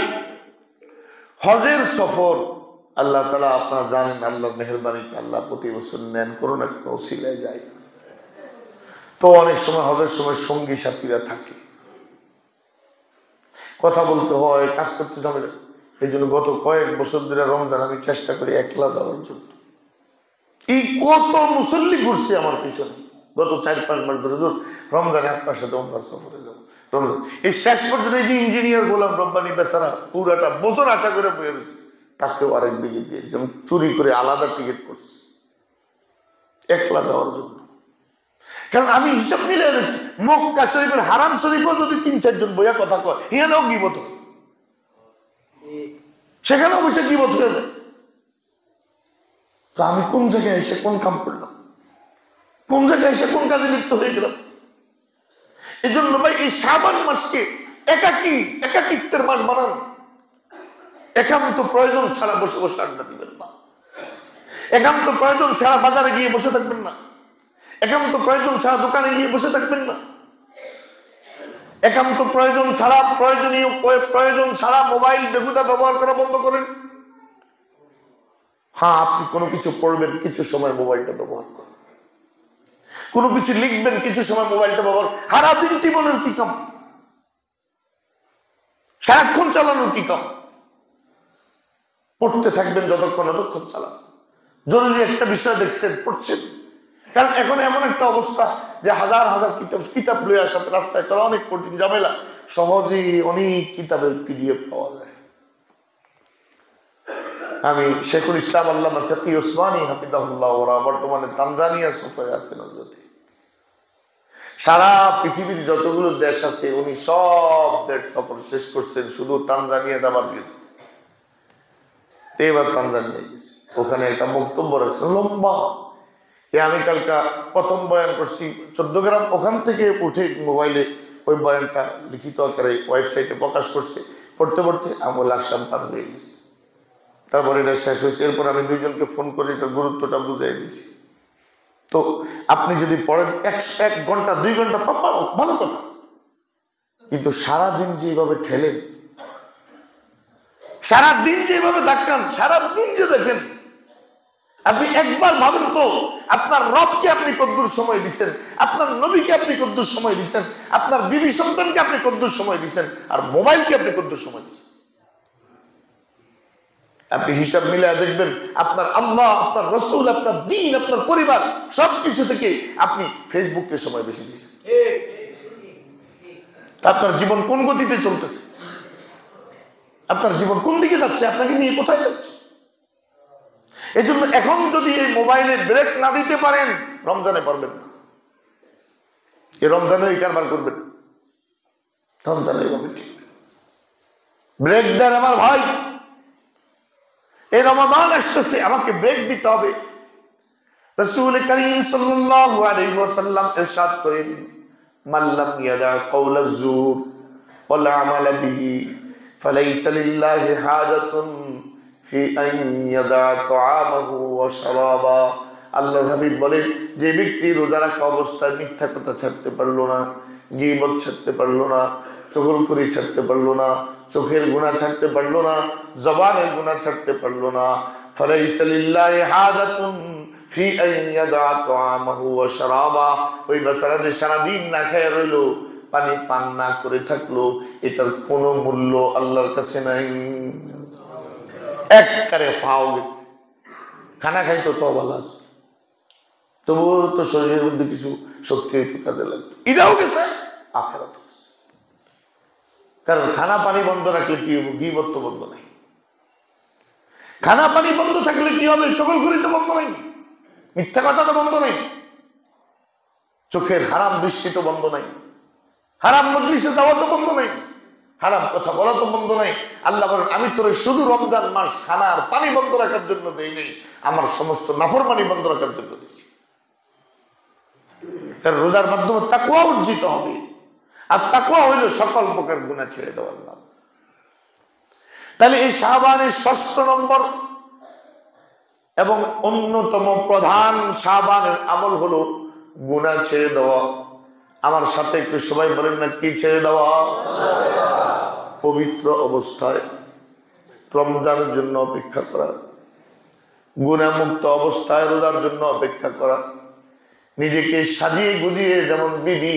হজের সফর আল্লাহ তাআলা আপনারা জানেন, আল্লাহর মেহেরবানিতে আল্লাহ প্রতি বছর নেন, কোনো না কোনো ওসিলায় যায়। তো অনেক সময় হজের সময় সঙ্গী সাথীরা থাকে, কথা বলতে হয়, কাজ করতে যাবে। এই জন্য গত কয়েক বছর ধরে রমজান আমি চেষ্টা করি একলা যাওয়ার জন্য। এই কত মুসল্লি ঘুরছে আমার পিছনে গত 4-5 মাস ধরে, রমজানে আপনার সাথে ওমরা সফরে যাবো রমজান। এই শেষ পর্যন্ত এই যে ইঞ্জিনিয়ার গোলাম রব্বানি বেচারা পুরাটা বছর আশা করে বয়ে রয়েছে, তাকেও আরেক দিকে দিয়ে দিয়েছে, চুরি করে আলাদা টিকিট করছে একলা যাওয়ার জন্য। কারণ আমি হিসাব মিলে দেখছি, মক্কা শরীফের হারাম শরীফও যদি 3-4 জন বইয়া কথা কয়, এখানেও গীবত হয়, সেখানেও বসে গীবত হয়ে যায়। তো আমি কোন জায়গায় এসে কোন কাম করলাম, কোন জায়গায় এসে কোন কাজে লিপ্ত হয়ে গেলাম? এই জন্য ভাই এই শাবান মাসকে একাকিত্বের মাস বানান। একান্ত প্রয়োজন ছাড়া বসে বসে আড্ডা দিবেন না, একান্ত প্রয়োজন ছাড়া বাজারে গিয়ে বসে থাকবেন না, একান্ত প্রয়োজন ছাড়া দোকানে গিয়ে বসে থাকবেন না, একান্ত প্রয়োজন ছাড়া প্রয়োজন ছাড়া মোবাইল বেহুদা ব্যবহার করা বন্ধ করেন। হ্যাঁ, আপনি কোনো কিছু পড়বেন, কিছু সময় মোবাইলটা ব্যবহার করেন, কোনো কিছু লিখবেন, কিছু সময় মোবাইলটা ব্যবহার। সারাদিন টিপনের কি কাম? সারাক্ষণ চালানোর কি কাম? পড়তে থাকবেন যতক্ষণ ততক্ষণ চালান। জরুরি একটা বিষয় দেখছেন, পড়ছেন। কারণ এখন এমন একটা অবস্থা যে হাজার হাজার কিতাব লয়ে আসার রাস্তায় চলা অনেক কঠিন, ঝামেলা। সহজেই অনেক কিতাবের PDF পাওয়া যায়। আমি শেখুল ইসলাম আল্লামা তাকি ওসমানী হাফিজাহুল্লাহ, ওরা বর্তমানে তানজানিয়া সফরে আছেন। সারা পৃথিবীর যতগুলো দেশ আছে উনি সব দেশ সফর শেষ করছেন, শুধু তানজানিয়াটা বাদ গেছে। এবার তানজানিয়া গেছে, ওখানে একটা বক্তব্য রাখছে লম্বা। আমি কালকা প্রথম বয়ান করছি 14 গ্রাম, ওখান থেকে উঠে মোবাইলে ওই বয়ানটা লিখিত আকারে ওয়েবসাইটে প্রকাশ করছে। পড়তে পড়তে আমার লাকসাম পার হয়ে গেছে। তারপরে এটা শেষ হয়েছে। এরপর আমি 2 জনকে ফোন করে এটার গুরুত্বটা বুঝাই দিয়েছি। তো আপনি যদি পড়েন 1 ঘন্টা 2 ঘন্টা ভালো কথা, কিন্তু সারাদিন যেভাবে ঠেলেন, সারাদিন যেভাবে ধাক্কান, সারাদিন যে দেখেন, আপনি একবার ভাবেন তো আপনার রবকে আপনি কদ্দুর সময় দিচ্ছেন, আপনার নবীকে আপনি কদ্দুর সময় দিচ্ছেন, আপনার বিবি সন্তানকে আপনি কদ্দুর সময় দিচ্ছেন, আর মোবাইলকে আপনি কদ্দুর সময় দিচ্ছেন। আপনি হিসাব মিলিয়ে দেখবেন আপনার আল্লাহ, আপনার রসুল, আপনার দ্বীন, আপনার পরিবার সবকিছু থেকে আপনি ফেসবুককে সময় বেশি দিচ্ছেন। আপনার জীবন কোন গতিতে চলতেছে? আপনার জীবন কোন দিকে যাচ্ছে? আপনাকে নিয়ে কোথায় যাচ্ছে? এই জন্য এখন যদি এই মোবাইলে ব্রেক না দিতে পারেন, রমজানে পারবেন না। এই রমজানে এই কারবার করবেন, রমজানে এইভাবে ঠিক ব্রেক দেন আমার ভাই। এই রমাদান আসতেছে, আমাকে ব্রেক দিতে হবে। রাসূল করিম সাল্লাল্লাহু আলাইহি ওয়াসাল্লাম ইরশাদ করেন, মান লাম ইয়াদা কাওলা যুর ওয়াল আমালা বিহি ফালাইসা লিল্লাহি হাজাতুন ফি আন ইয়াদা তাআমাহু ওয়া শারাবা। আল্লাহর হাবিব বলেন, যে ব্যক্তি রোজা রাখা অবস্থায় মিথ্যা কথা ছাড়তে পারলো না, গীবত ছাড়তে পারলো না, চগলখড়ি ছাড়তে পারলো না, চোখের গুনাহ ছাড়তে পারলো না, জবানের গুনাহ ছাড়তে পারলো না, ফালাইসা লিল্লাহি হাজাতুন ফি আন ইয়াদা তাআমাহু ওয়া শারাবা। ওই বেচারা যে সারাদিন না খেয়ে রইলো, পানি পান না করে থাকলো এটার কোনো মূল্য আল্লাহর কাছে নাই। একবারে ফাও গেছে, খানা খাইতো তো ভালো আছে, তবুও তো শরীরের মধ্যে কিছু শক্তি একটু কাজে লাগতো, এটাও গেছে, আখেরাত গেছে। কারণ খানা পানি বন্ধ রাখলে কি হবে? গীবত তো বন্ধ নাই। খানা পানি বন্ধ থাকলে কি হবে? চগলখড়ি তো বন্ধ নাই, মিথ্যা কথা তো বন্ধ নাই, চোখের হারাম দৃষ্টি তো বন্ধ নাই, হারাম মজলিসে যাওয়া তো বন্ধ নাই, হারাম কথা বলা তো বন্ধ নাই। আল্লাহ বলেন আমি তোরে শুধু রমজান মাস খানা আর পানি বন্ধ রাখার জন্য দেই নাই, আমার সমস্ত নাফরমানি বন্ধ রাখার জন্য দিয়েছি। কারণ রোজার মাধ্যমে তাকওয়া অর্জিত হবে, আর তাকওয়া হইল সকল প্রকার গুনাহ ছেড়ে দেওয়ার নাম। তাহলে এই শাবানের ৬ষ্ঠ নম্বর এবং অন্যতম প্রধান শাবানের আমল হলো গুনাহ ছেড়ে দেওয়া। আমার সাথে একটু সবাই বলেন না, কি ছেড়ে দেওয়া? পবিত্র অবস্থায় রমজানের জন্য অপেক্ষা করা, গুনাহমুক্ত অবস্থায় রোজার জন্য অপেক্ষা করা, নিজেকে সাজিয়ে গুজিয়ে যেমন বিবি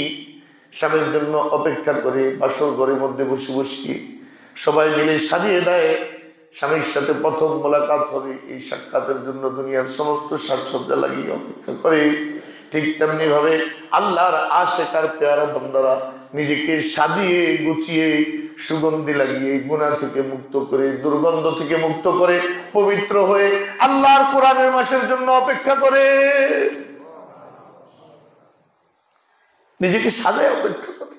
স্বামীর জন্য অপেক্ষা করে বাসর ঘরের মধ্যে বসে বসে সবাই মিলে সাজিয়ে দেয়, স্বামীর সাথে প্রথম মোলাকাত হবে, এই সাক্ষাতের জন্য দুনিয়ার সমস্ত সাজসজ্জা লাগিয়ে অপেক্ষা করে, ঠিক তেমনি ভাবে আল্লাহর আশিকার পেয়ারা বান্দারা নিজেকে সাজিয়ে গুছিয়ে সুগন্ধি লাগিয়ে গুনাহ থেকে মুক্ত করে, দুর্গন্ধ থেকে মুক্ত করে, পবিত্র হয়ে আল্লাহর কোরআনের মাসের জন্য অপেক্ষা করে, নিজেকে সাজায় অপেক্ষা করে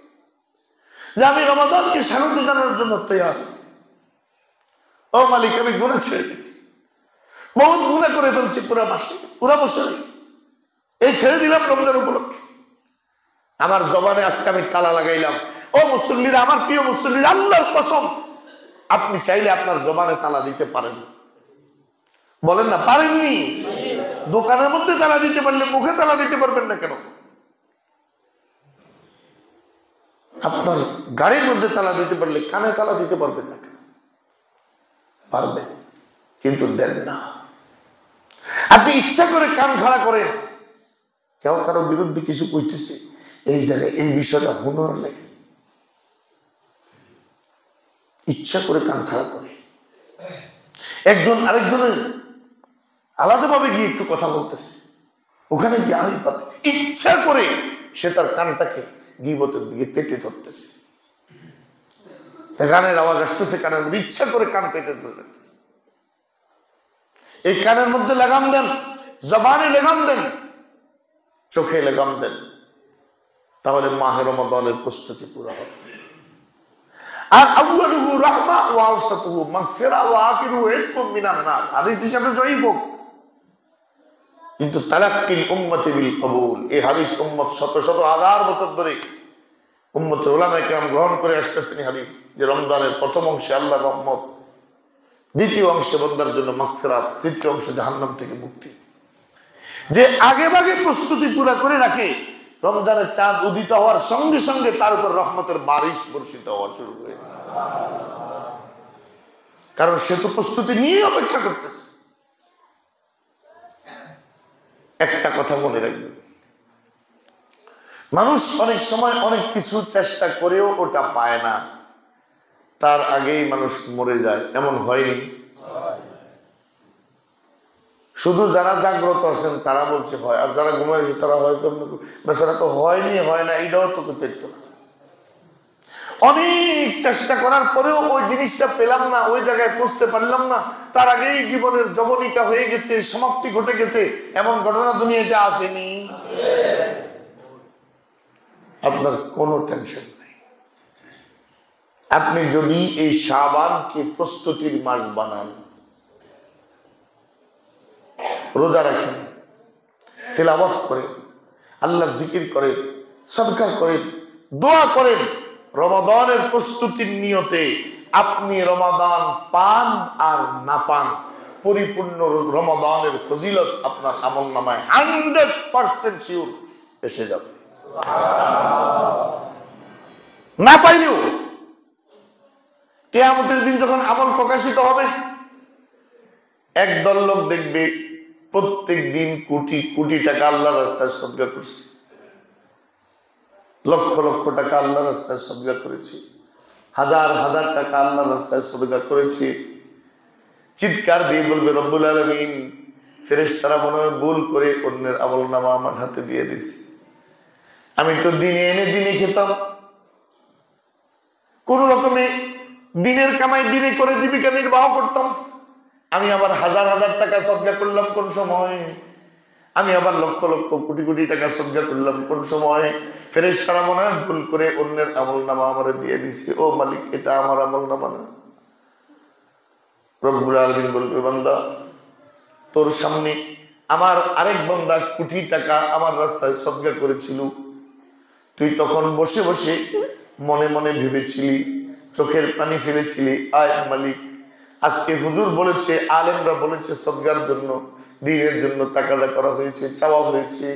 যে আমি রমাদানকে স্বাগত জানানোর জন্য তৈরি। ও মালিক, আমি গুনাহ ছেড়ে দিয়েছি, বহুত গুনাহ করে ফেলছি পুরা মাসে, পুরা বছরে, এই ছেড়ে দিলাম রমজান উপলক্ষে। আমার জবানে আজকে আমি তালা লাগাইলাম। ও মুসল্লিরা, আমার প্রিয় মুসল্লিরা, আল্লাহর কসম, আপনি চাইলে আপনার জবানে তালা দিতে পারেন, বলেন না পারেননি? দোকানের মধ্যে তালা দিতে পারলে মুখে তালা দিতে পারবেন না কেন? আপনার গাড়ির মধ্যে তালা দিতে পারলে কানে তালা দিতে পারবেন না কেন? পারবেন, কিন্তু দেন না। আপনি ইচ্ছা করে কান খাড়া করেন, কেউ কারো বিরুদ্ধে কিছু কইতেছে, এই জায়গায় এই বিষয়টা হুনর লাগে, ইচ্ছা করে কান খাড়া করে, একজন আরেকজনের আলাদাভাবে গিয়ে একটু কথা বলতেছে, ওখানে গিয়ে আড়ি পাতে ইচ্ছা করে সে তার কানটাকে গীবতের দিকে পেতে ধরতেছে, গানের আওয়াজ আসতেছে কানের মধ্যে, ইচ্ছা করে কান পেতে ধরে রাখছে। এই কানের মধ্যে লাগাম দেন, জবানে লাগাম দেন, চোখে লাগাম দেন, তাহলে মাহে রমাদানের প্রস্তুতি পুরো হবে। আর আউয়ালুহু রাহমা ওয়া আওসাতুহু মাগফিরা ওয়া আখিরুহু ইতকুম মিনান নার, হাদিস হিসাবে জয়ীব। কিন্তু তালাক্কিল উম্মতি বিল কবুল, এই হাদিস উম্মত শত শত হাজার বছর ধরে উম্মতের উলামায়ে কেরাম গ্রহণ করে আসতেছেন। হাদিস যে রমজানের প্রথম অংশে আল্লাহর রহমত, দ্বিতীয় অংশে বান্দার জন্য মাগফিরাত, তৃতীয় অংশে জাহান্নাম থেকে মুক্তি। যে আগে ভাগে প্রস্তুতি পুরা করে রাখে, রমজানের চাঁদ উদিত হওয়ার সঙ্গে সঙ্গে তার উপর রহমতের বারিশ বর্ষিত হওয়া শুরু হয়ে, কারণ সে তো প্রস্তুতি নিয়ে অপেক্ষা করতেছে। একটা কথা মনে রাখবেন, মানুষ অনেক সময় অনেক কিছু চেষ্টা করেও ওটা পায় না, তার আগেই মানুষ মরে যায়, এমন হয়নি? শুধু যারা জাগ্রত আছেন তারা বলছে হয়, আর যারা ঘুমাইছে তারা হয়তো বেচারা তো হয়নি, হয় না, এটাও তো করতে না। অনেক চেষ্টা করার পরেও ওই জিনিসটা পেলাম না, ওই জায়গায় পৌঁছতে পারলাম না, তার আগেই জীবনের যবনিকা হয়ে গেছে, সমাপ্তি ঘটে গেছে, এমন ঘটনা দুনিয়াতে আসেনি? আপনার কোনো টেনশন নেই। আপনি যদি এই শাবানকে প্রস্তুতির মাস বানান, রোজা রাখেন, তেলাওয়াত করেন, আল্লাহর জিকির করেন, সাদকা করেন, দোয়া করেন, রমাদানের প্রস্তুতির নিয়তে আপনি রমাদান পান আর না পান, পরিপূর্ণ রমাদানের ফজিলত আপনার আমলনামায় 100% শিওর এসে যাবে। না পাইলেও কিয়ামতের দিন যখন আমল প্রকাশিত হবে, একদল লোক দেখবে প্রত্যেক দিন কোটি কোটি টাকা আল্লাহর রাস্তায় সদকা করছে, লক্ষ লক্ষ টাকা আল্লাহর রাস্তায় সদকা করেছি, হাজার হাজার টাকা আল্লাহর রাস্তায় সদকা করেছি, চিৎকার দিয়ে বলবে রব্বুল আলামিন ফেরেশতারা মনে হয় ভুল করে অন্যের আমলনামা আমার হাতে দিয়ে দিছি। আমি তো দিনে এনে দিনে খেতাম, কোন রকমে দিনের কামাই দিনে করে জীবিকা নির্বাহ করতাম। আমি আবার হাজার হাজার টাকা সদকা করলাম কোন সময়, আমি আবার লক্ষ লক্ষ কোটি কোটি টাকা সদকা করলাম কোন সময়। ফেরেশতারা মনে হয় ভুল করে অন্যের আমলনামা আমার দিয়ে দিছে। ও মালিক, এটা আমার আমলনামা না। রব্বুল আলামিন বলবে, বান্দা তোর সামনে আমার আরেক বান্দা কোটি টাকা আমার রাস্তায় সদকা করেছিল, তুই তখন বসে বসে মনে মনে ভেবেছিলি, চোখের পানি ফেলেছিলি, আয় মালিক আজকে হুজুর বলেছে, আলেমরা বলেছে সদকার জন্য, দ্বীনের জন্য তাকাদা করা হয়েছে, চাওয়া হয়েছে,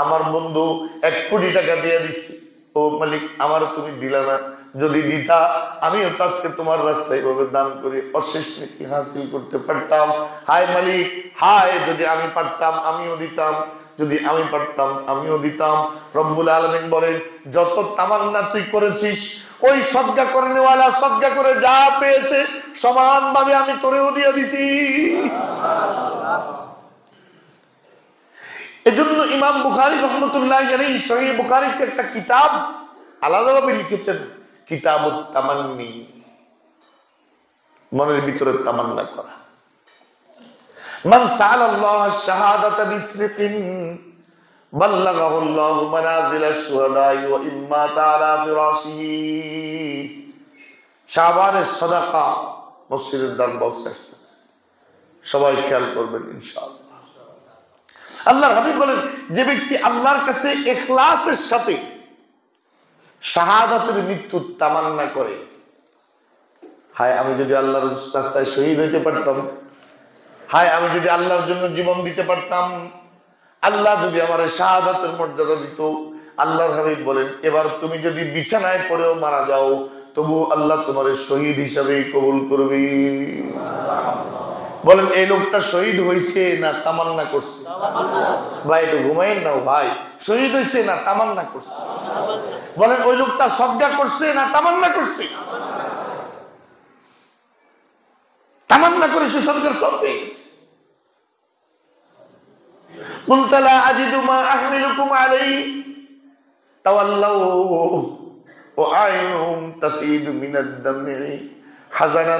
আমার বন্ধু 1 কোটি টাকা দিয়ে দিছি। ও মালিক, আমারও তুমি দিলা না, যদি দিতা আমিও তো আজকে তোমার রাস্তায় এভাবে দান করে অশেষ নেকি হাসিল করতে পারতাম। হায় মালিক, হায় যদি আমি পারতাম আমিও দিতাম, যদি আমি পারতাম আমিও দিতাম। রব্বুল আলামিন বলেন, যত তামান্না তুই করেছিস ওই সদকা করে নেওয়ালা সদকা করে যা পেয়েছে সমানভাবে আমি তোরেও দিয়ে দিছি। এজন্য ইমাম বুখারী রাহমাতুল্লাহি আলাইহি সহিহ বুখারীতে একটা কিতাব আলাদাভাবে লিখেছেন, কিতাবুত তামান্নি, মনের ভিতরে তামান্না করা। মান সাআলাল্লাহ আশ-শাহাদাতা বিসদিকিন বাল্লাগাহুল্লাহু মানাজিলাশ শুহাদাই ওয়া ইম্মা তাআলা ফিরাশিহি। শাবানের সাদাকা মসজিদের দান বক্স আসতেছে, সবাই খেয়াল করবেন ইনশাআল্লাহ। আল্লাহর হাবিব বলেন, যে ব্যক্তি আল্লাহর কাছে ইখলাসের সাথে শাহাদাতের মৃত্যু তামান্না করে, হায় আমি যদি আল্লাহর রাস্তায় শহীদ হইতে পারতাম, হায় আমি যদি আল্লাহর জন্য জীবন দিতে পারতাম, আল্লাহ যদি আমার শাহাদাতের মর্যাদা দিত। আল্লাহর হাবিব বলেন, এবার তুমি যদি বিছানায় পড়েও মারা যাও তবু আল্লাহ তোমার শহীদ হিসাবেই কবুল করবে। বলেন, এই লোকটা শহীদ হয়েছে না তামান্না করছে? ভাই একটু ঘুমাইন না ভাই, শহীদ হয়েছে না তামান্না করছে? বলেন, ওই লোকটা সদকা করছে না তামান্না করছে? তামান্না করে সে সদকার সব পেয়ে গেছে। قلت لا أجد ما أحملكم عليه تولوا وأعينهم تفيض من الدمع حزنا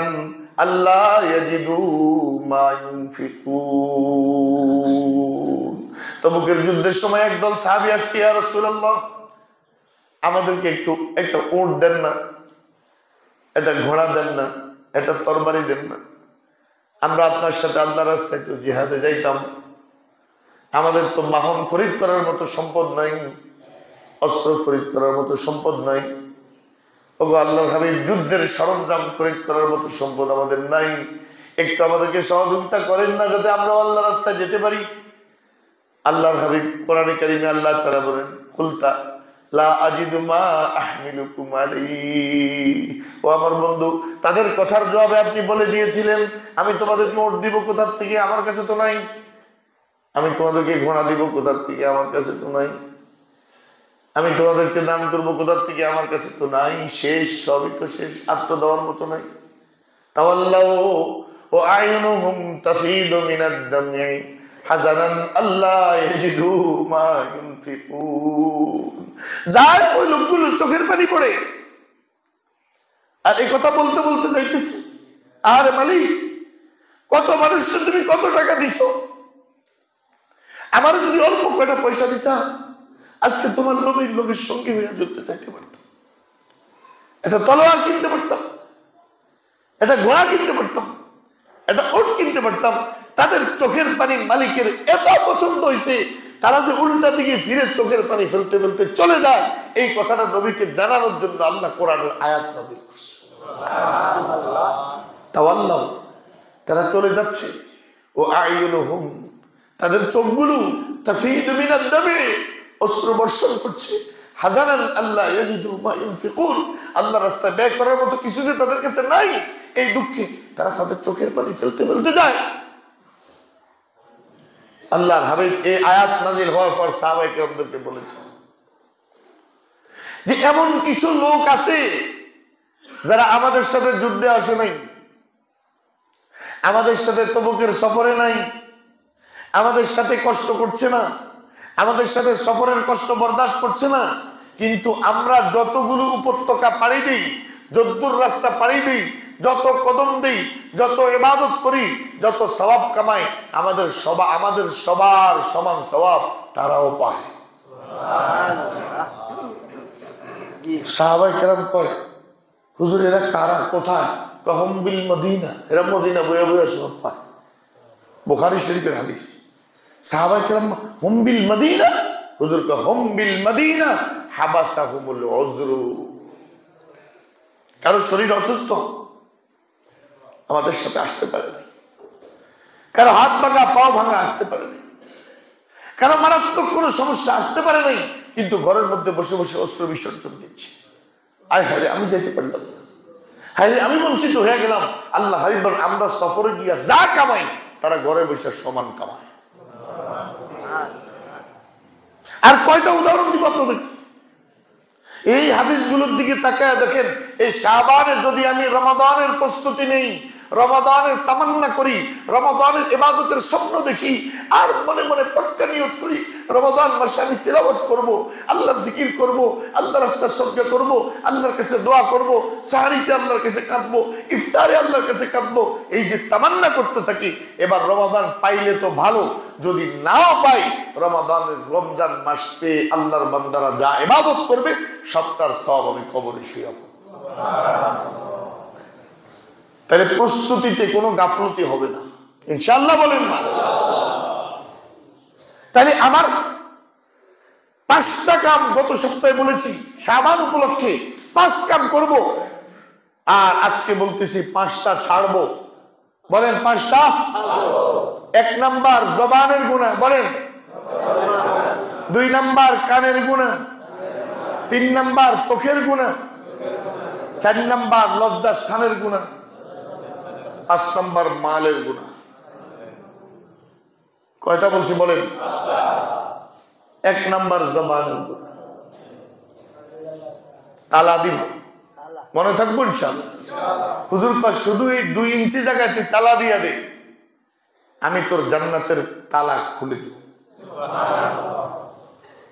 ألا يجدوا ما ينفقون। তবুকের যুদ্ধের সময় একদল সাহাবী আসছে, ইয়া রাসূলুল্লাহ আমাদেরকে একটা উট দেন না, একটা ঘোড়া দেন না, একটা তরবারি দেন না, আমরা আপনার সাথে আল্লাহর রাস্তায় একটু জিহাদে যাইতাম। আমাদের তো বাহন খরিদ করার মতো সম্পদ নাই, অস্ত্র খরিদ করার মতো সম্পদ নাই। ওগো আল্লাহর হাবিব, যুদ্ধের সরঞ্জাম খরিদ করার মতো সম্পদ আমাদের নাই, একটু আমাদেরকে সহযোগিতা করেন না যাতে আমরা আল্লাহর রাস্তায় যেতে পারি। আল্লাহর হাবিব কোরআনে কারিমে আল্লাহ তাআলা বলেন, কুলতা লা আজিদু মা আহমিলুকুম আলাইহি। ও আমার বন্ধু, তাদের কথার জবাবে আপনি বলে দিয়েছিলেন, আমি তোমাদেরকে ওট দিব কোথার থেকে, আমার কাছে তো নাই। আমি তোমাদেরকে ঘোড়া দিব কোথার থেকে, আমার কাছে তো নাই। আমি তোমাদেরকে দান করবো কোথার থেকে, আমার কাছে তো নাই। শেষ, সবই তো শেষ, আর তো দেওয়ার মতো নাই। তাওয়াল্লাউ ওয়া আয়ুনুহুম তাফিদু মিনাদ দাম'i হাযানান আল্লা ইয়াজিদু মা ইউনফিকুন। যায় ওই লোকগুলো চোখের পানি পড়ে, আর এই কথা বলতে বলতে যাইতেছে, আরে মালিক কত মানুষকে তুমি কত টাকা দিছো, আমার যদি অল্প কয়টা পয়সা দিতা আজকে তোমার নবীর লোকের সঙ্গে হয়ে যুদ্ধে যাইতে পারতাম, এটা তলোয়ার কিনতে পারতাম, এটা ঘোড়া কিনতে পারতাম, এটা উট কিনতে পারতাম। তাদের চোখের পানি মালিকের এত পছন্দ হয়েছে, তারা যে উল্টা দিকে ফিরে চোখের পানি ফেলতে ফেলতে চলে যায়, এই কথাটা নবীকে জানানোর জন্য আল্লাহ কোরআনের আয়াত নাযিল করছে। সুবহানাল্লাহ। তাওয়াল্লাহ, তারা চলে যাচ্ছে, ও আইয়ুনুহুম, তাদের চোখগুলো তাফিদু মিনাদ দামি, অশ্রু বর্ষণ করছে, হাযানান আল্লা ইয়াজিদু মা ইউনফিকুন, আল্লাহ রাস্তায় ব্যয় করার মতো কিছু যে তাদের কাছে নাই, এই দুঃখে তারা তাদের চোখের পানি ফেলতে ফেলতে যায়। আল্লাহর হাবিব এই আয়াত নাযিল হওয়ার পর সাহাবায়ে কেরামদেরকে বলেছেন, যে এমন কিছু লোক আছে যারা আমাদের সাথে যুদ্ধে আসে নাই, আমাদের সাথে তবুকের সফরে নাই, আমাদের সাথে কষ্ট করছে না, আমাদের সাথে সফরের কষ্ট বরদাস্ত করছে না, কিন্তু আমরা যতগুলো উপত্যকা পাড়ি দিই, যদ্দুর রাস্তা পাড়ি দিই, যত কদম দিই, যত ইবাদত করি, যত সওয়াব কামাই, আমাদের সবার সমান সওয়াব তারাও পায়। সাহাবায়ে কেরাম কয়, হুজুর এরা কারা, কোথায়? হুম বিল মদিনা, এরা মদিনা বয়ে বয়ে সওয়াব পায়। বুখারী শরীফের হাদিস। সাহাবায়ে কেরাম হুম বিল মদিনা, হুজুর কে হুম বিল মদিনা হাবাসাহুমুল উযরু। কারো শরীর অসুস্থ, আমাদের সাথে আসতে পারে না। কারো হাত ভাঙা, পাও ভাঙা, আসতে পারে না। কারো মারাত্মক কোনো সমস্যা, আসতে পারে নাই, কিন্তু ঘরের মধ্যে বসে বসে অস্ত্র বিসর্জন দিচ্ছে। আয় হায় আমি যাইতে পারলাম না, হায় আমি বঞ্চিত হয়ে গেলাম। আল্লাহ হাবিব, আমরা সফরে গিয়া যা কামাই তারা ঘরে বসে সমান কামায়। আর কয়টা উদাহরণ দিব আপনাদের। এই হাদিসগুলোর দিকে তাকায় দেখেন, এই শাবানে যদি আমি রমাদানের প্রস্তুতি নেই, রমাদানের তামান্না করি, রমাদানের ইবাদতের স্বপ্ন দেখি, আর মনে মনে পাক্কা নিয়ত করি রমাদান মাসে আমি তিলাওয়াত করব, আল্লাহর জিকির করব, আল্লাহর রাস্তায় সদকা করব, আল্লাহর কাছে দোয়া করব, সাহরিতে আল্লাহর কাছে কাঁদবো, ইফতারে আল্লাহর কাছে কাঁদবো, এই যে তামান্না করতে থাকি, এবার রমাদান পাইলে তো ভালো, যদি নাও পাই রমজান মাসে আল্লাহর বান্দারা যা ইবাদত করবে সবটার সওয়াব আমি কবরে শুয়ে পাবো। তাহলে প্রস্তুতিতে কোনো গাফলতি হবে না, ইনশাআল্লাহ বলেন না। তাহলে আমার 5টা কাম গত সপ্তাহে বলেছি, শাবান উপলক্ষে 5 কাম করব, আর আজকে বলতেছি 5টা ছাড়বো। বলেন 5টা। 1 নাম্বার জবানের গুনাহ, বলেন। 2 নাম্বার কানের গুনাহ, 3 নাম্বার চোখের গুনাহ, 4 নাম্বার লজ্জাস্থানের গুনাহ, 5 নাম্বার মালের গুনাহ। কয়টা বলছি বলেন? 1 নাম্বার জবানের গুনাহ, তালা দিব, মনে থাকবো ইনশাআল্লাহ। হুজুর কয় শুধু এই 2 ইঞ্চি জায়গায় তুই তালা দিয়া দে, আমি তোর জান্নাতের তালা খুলে দিব।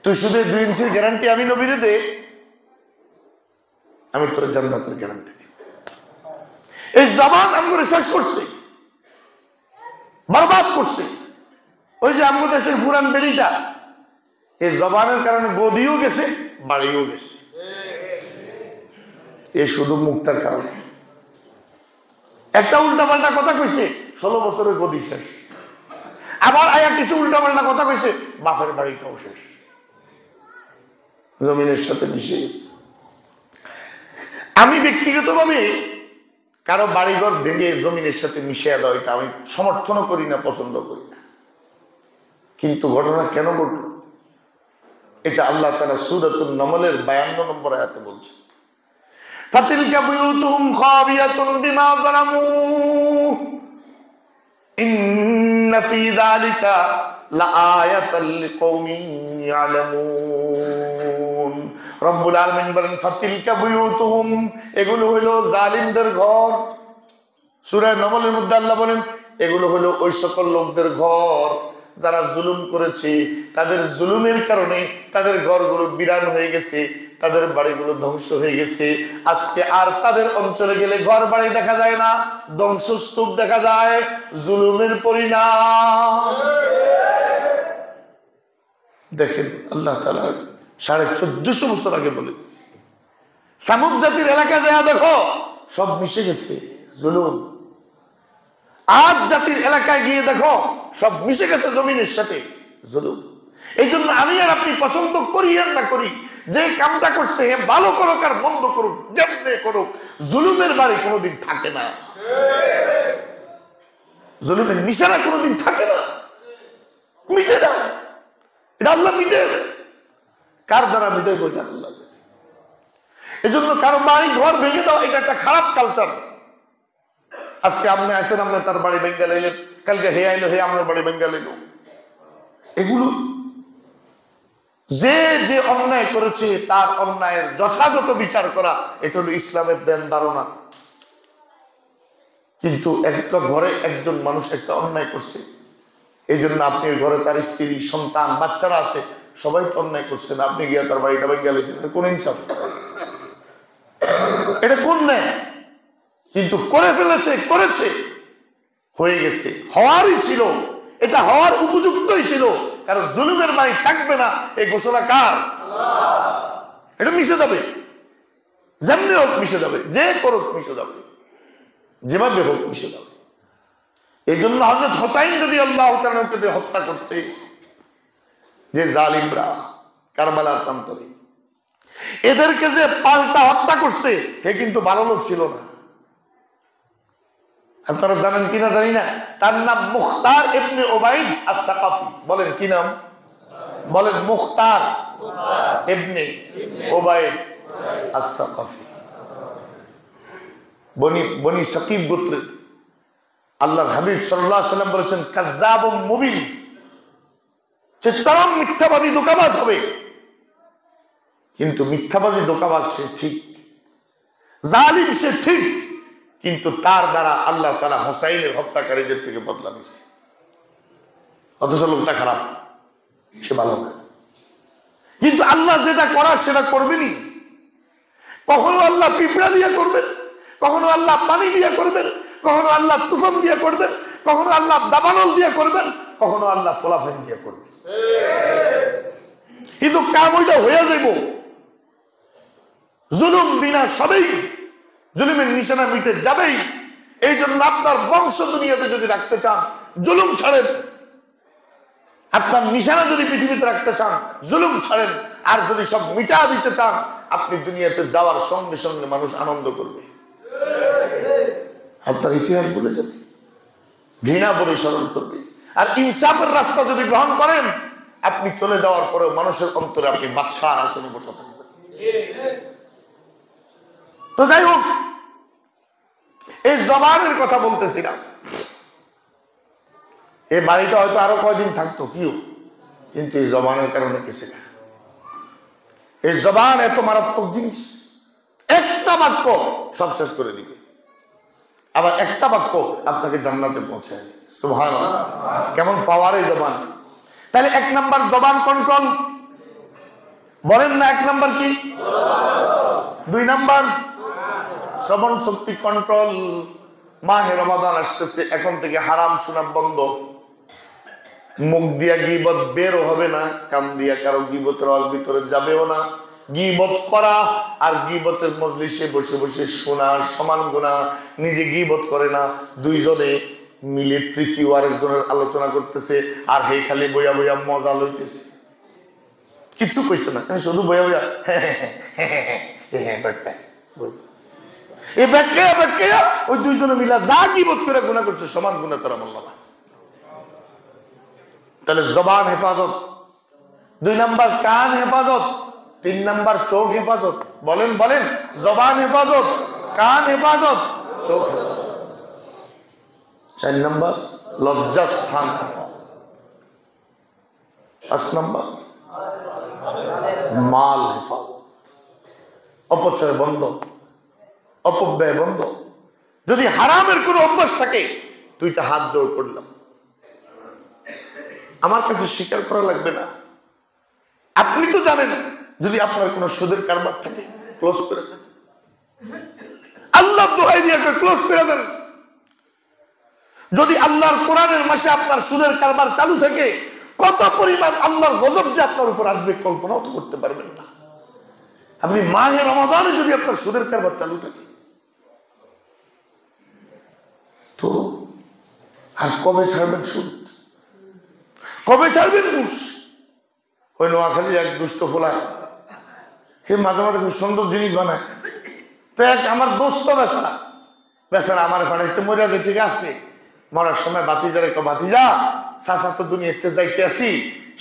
তুই শুধু 2 ইঞ্চির গ্যারান্টি আমি নবীরে দে, আমি তোর জান্নাতের গ্যারান্টি দিব। এই জবান আমগুলো শেষ করছে, বরবাদ করছে। ওই যে আমগো দেশের পুরান বেড়িটা, এই জবানের কারণে গদিও গেছে, বাড়িও গেছে। এই শুধু মুখটার কারণে একটা উল্টাপাল্টা কথা কইছে, 16 বছরের গদি শেষ। আবার আয়া কিছু উল্টাপাল্টা কথা কইছে, বাপের বাড়িটাও শেষ, জমিনের সাথে মিশে গেছে। আমি ব্যক্তিগতভাবে কারো বাড়িঘর ভেঙে জমিনের সাথে মিশিয়ে দেওয়া, এটা আমি সমর্থনও করি না, পছন্দ করি না। কিন্তু ঘটনা কেন ঘটল, এটা আল্লাহ তাআলা সূরাতুন নামলের 52 নম্বর আয়াতে বলছে, ফাতিলকা বুয়ুতুহুম খাবিয়াতুন বিমা যালামু ইন্না ফি যালিকা লাআয়াতাল লিকওমিন ইয়ালামুন। রব্বুল আলামিন বলেন ফাতিলকা বুয়ুতুহুম, এগুলো হলো জালিমদের ঘর। সূরা নামলের মধ্যে আল্লাহ বলেন এগুলো হলো ওই সকল লোকদের ঘর যারা জুলুম করেছে, তাদের জুলুমের কারণে তাদের ঘরগুলো বিরান হয়ে গেছে, তাদের বাড়িগুলো ধ্বংস হয়ে গেছে। আজকে আর তাদের অঞ্চলে গেলে ঘর বাড়ি দেখা যায় না, ধ্বংসস্তূপ দেখা যায়, জুলুমের পরিণাম। দেখেন আল্লাহ তাআলা 1450 বছর আগে বলে দিয়েছে, সামুদ জাতির এলাকা যায় দেখো, সব মিশে গেছে জুলুম। আদ জাতির এলাকায় গিয়ে দেখো, সব মিশে গেছে জমিনের সাথে জুলুম। এই জন্য আমি আর আপনি পছন্দ করি আর না করি, যে কামটা করছে ভালো করুক আর মন্দ করুক, যেমনে করুক, জুলুমের বাড়ি কোনোদিন থাকে না, জুলুমের নিশানা কোনোদিন থাকে না, মিটে না। এটা আল্লাহ মিটে, কার দ্বারা মিটে বইটা আল্লাহ। এই জন্য কারো বাড়ি ঘর ভেঙে দাও, এটা একটা খারাপ কালচার। আজকে আপনি আসেন, আপনি তার বাড়ি ভেঙ্গা লাইলেন, কালকে হে আইলো, হে আপনার বাড়ি ভেঙ্গা লাইল। এগুলো যে যে অন্যায় করেছে তার অন্যায়ের যথাযথ বিচার করা, এটা হলো ইসলামের দেন ধারণা। কিন্তু একটা ঘরে একজন মানুষ একটা অন্যায় করছে, এই জন্য আপনি ওই ঘরে তার স্ত্রী, সন্তান, বাচ্চারা আছে, সবাই তো অন্যায় করছেন, আপনি গিয়ে তার বাড়িটা ভেঙে গেলেছেন, এটা কোন ইনসাফ? এটা কোন ন্যায়? কিন্তু করে ফেলেছে, করেছে, হয়ে গেছে, হওয়ারই ছিল, এটা হওয়ার উপযুক্তই ছিল, কারণ জুলুমের বাড়ি থাকবে না এই ঘোষণা কার? এটা মিশে যাবে, যেমনি হোক মিশে যাবে, যে করুক মিশে যাবে, যেভাবে হোক মিশে যাবে। এই জন্য হযরত হুসাইন রাদিয়াল্লাহু তাআলাকে হত্যা করছে যে জালিমরা কারবালার প্রান্তরে, এদেরকে যে পাল্টা হত্যা করছে হে কিন্তু ভালো লোক ছিল না। আপনারা জানেন কিনা জানি না, তার নাম মুখতার ইবনে উবাইদ আস-সাকাফি। বলেন কি নাম? বলেন মুখতার ইবনে উবাইদ আস-সাকাফি। বনি সাকিব গোত্রের। আল্লাহর হাবিব সাল্লাল্লাহু আলাইহি ওয়াসাল্লাম বলেছেন কাযযাবুম মুবিন, সে চরম মিথ্যাবাদী, ধোঁকাবাজ হবে। কিন্তু মিথ্যাবাদী, ধোঁকাবাজ সে ঠিক, জালিম সে ঠিক, কিন্তু তার দ্বারা আল্লাহ তাআলা হুসাইনের হত্যাকারীদের থেকে বদলা নিয়েছে। অথচ লোকটা খারাপ, সে ভালো না। কিন্তু আল্লাহ যেটা করার সেটা করবেনই। কখনো আল্লাহ পিঁপড়া দিয়ে করবেন, কখনো আল্লাহ পানি দিয়ে করবেন, কখনো আল্লাহ তুফান দিয়ে করবেন, কখনো আল্লাহ দাবানল দিয়ে করবেন, কখনো আল্লাহ ফলাফান দিয়ে করবেন। কিন্তু কাম ওইটা হয়ে যাইব। জুলুম বিনা সবেই জুলুমের নিশানা মিটে যাবেই। এই জন্য আপনার বংশ দুনিয়াতে যদি রাখতে চান, জুলুম ছাড়েন। আপনার নিশানা যদি পৃথিবীতে রাখতে চান, জুলুম ছাড়েন। আর যদি সব মিটা দিতে চান, আপনি দুনিয়াতে যাওয়ার সঙ্গে সঙ্গে মানুষ আনন্দ করবে, আপনার ইতিহাস ভুলে যাবে, ঘৃণা পরিস্মরণ করবে। আর ইনসাফের রাস্তা যদি গ্রহণ করেন, আপনি চলে যাওয়ার পরেও মানুষের অন্তরে আপনি বাদশার আসনে বসে থাকবেন। তো যাই হোক, এই জবানের কথা বলতেছিলাম। এই বাড়িটা হয়তো আরো কয়দিন থাকতো কিও, কিন্তু এই জবানের কারণে কিছু না। এই জবান এত মারাত্মক জিনিস, একটা বাক্য সব শেষ করে দিবে, আবার একটা বাক্য আপনাকে জান্নাতে পৌঁছায়। সুবহানাল্লাহ, কেমন পাওয়ার এই জবান! তাহলে এক নাম্বার জবান কন্ট্রোল, বলেন না? এক নাম্বার কি? দুই নাম্বার শ্রবণ শক্তি কন্ট্রোল। মাহে রমাদান আসতেছে, এখন থেকে হারাম শোনা বন্ধ। মুখ দিয়া গীবত বেরও হবে না, কান দিয়া কারো গীবতের আওয়াজ ভিতরে যাবেও না। গীবত করা আর গীবতের মজলিসে বসে বসে শোনা সমান গুনাহ। নিজে গীবত করে না, দুইজনে মিলে তৃতীয় আরেকজনের আলোচনা করতেছে, আর হে খালি বইয়া বইয়া মজা লইতেছে, কিছু কইছে না, শুধু বইয়া বইয়া ওই দুইজনে মিলা যা গীবত করে গুনাহ করছে সমান গুনাহ তারা বললাম। তাহলে জবান হেফাজত, দুই নাম্বার কান হেফাজত, তিন নাম্বার চোখ হেফাজত। বলেন বলেন, জবান হেফাজত, কান হেফাজত, চোখ হেফাজত। চার নাম্বার লজ্জাস্থান হেফাজত। পাঁচ নাম্বার মাল হেফাজত, অপচয় বন্ধ, অপব্যয় বন্ধ। যদি হারামের কোনো অভ্যাস থাকে, দুইটা হাত জোড় করলাম, আমার কাছে স্বীকার করা লাগবে না। আপনি তো জানেন, যদি আপনার কোনো সুদের কারবার থাকে ক্লোজ করে দেন, আল্লাহ দোহাই দিয়ে ক্লোজ করে দেন। যদি আল্লাহর কোরআনের মাসে আপনার সুদের কারবার চালু থাকে, কত পরিমাণ আল্লাহর গজব যে আপনার উপর আসবে কল্পনাও তো করতে পারবেন না। আপনি মাহে রমাদানে যদি আপনার সুদের কারবার চালু থাকে, তো আর কবে ছাড়বেন সুদ? কবে ছাড়বেন ঘুষ? ওই নোয়াখালী এক দুষ্ট ফোলা, সে মাঝে মাঝে খুব সুন্দর জিনিস বানায়। তো এক আমার দোস্ত বেচারা আমার ফাড়াইতে মরিয়া যে ঠিক আছে, মরার সময় বাতিজার একটা বাতিজা চাচা তো দুনিয়াতে যাইতে আসি,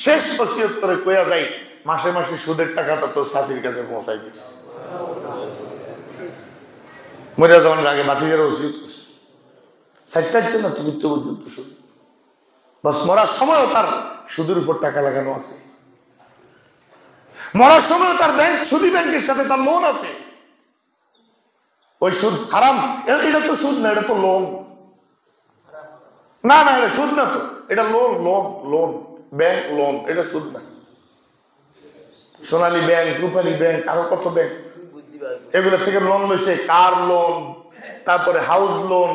শেষ ওসিয়ত করে কইয়া যাই, মাসে মাসে সুদের টাকাটা তো চাষির কাছে পৌঁছাই দিস। মরিয়া যাওয়ার আগে বাতিজার ওসিয়ত চারটাচ্ছে না তো মৃত্যু পর্যন্ত সুদ। বাস মরার সময়ও তার সুদের উপর টাকা লাগানো আছে। মরার সময় তার ব্যাংক, সুদী ব্যাংকের সাথে তার লোন আছে। ওই সুদ হারাম। এটা তো সুদ না, এটা তো লোন। না না, এটা সুদ না তো, এটা loan. Loan loan bank loan, এটা সুদ না। সোনালী ব্যাংক, রূপালী ব্যাংক, আরো কত ব্যাংক, এগুলো থেকে লোন লইছে। কার লোন, তারপরে হাউস লোন,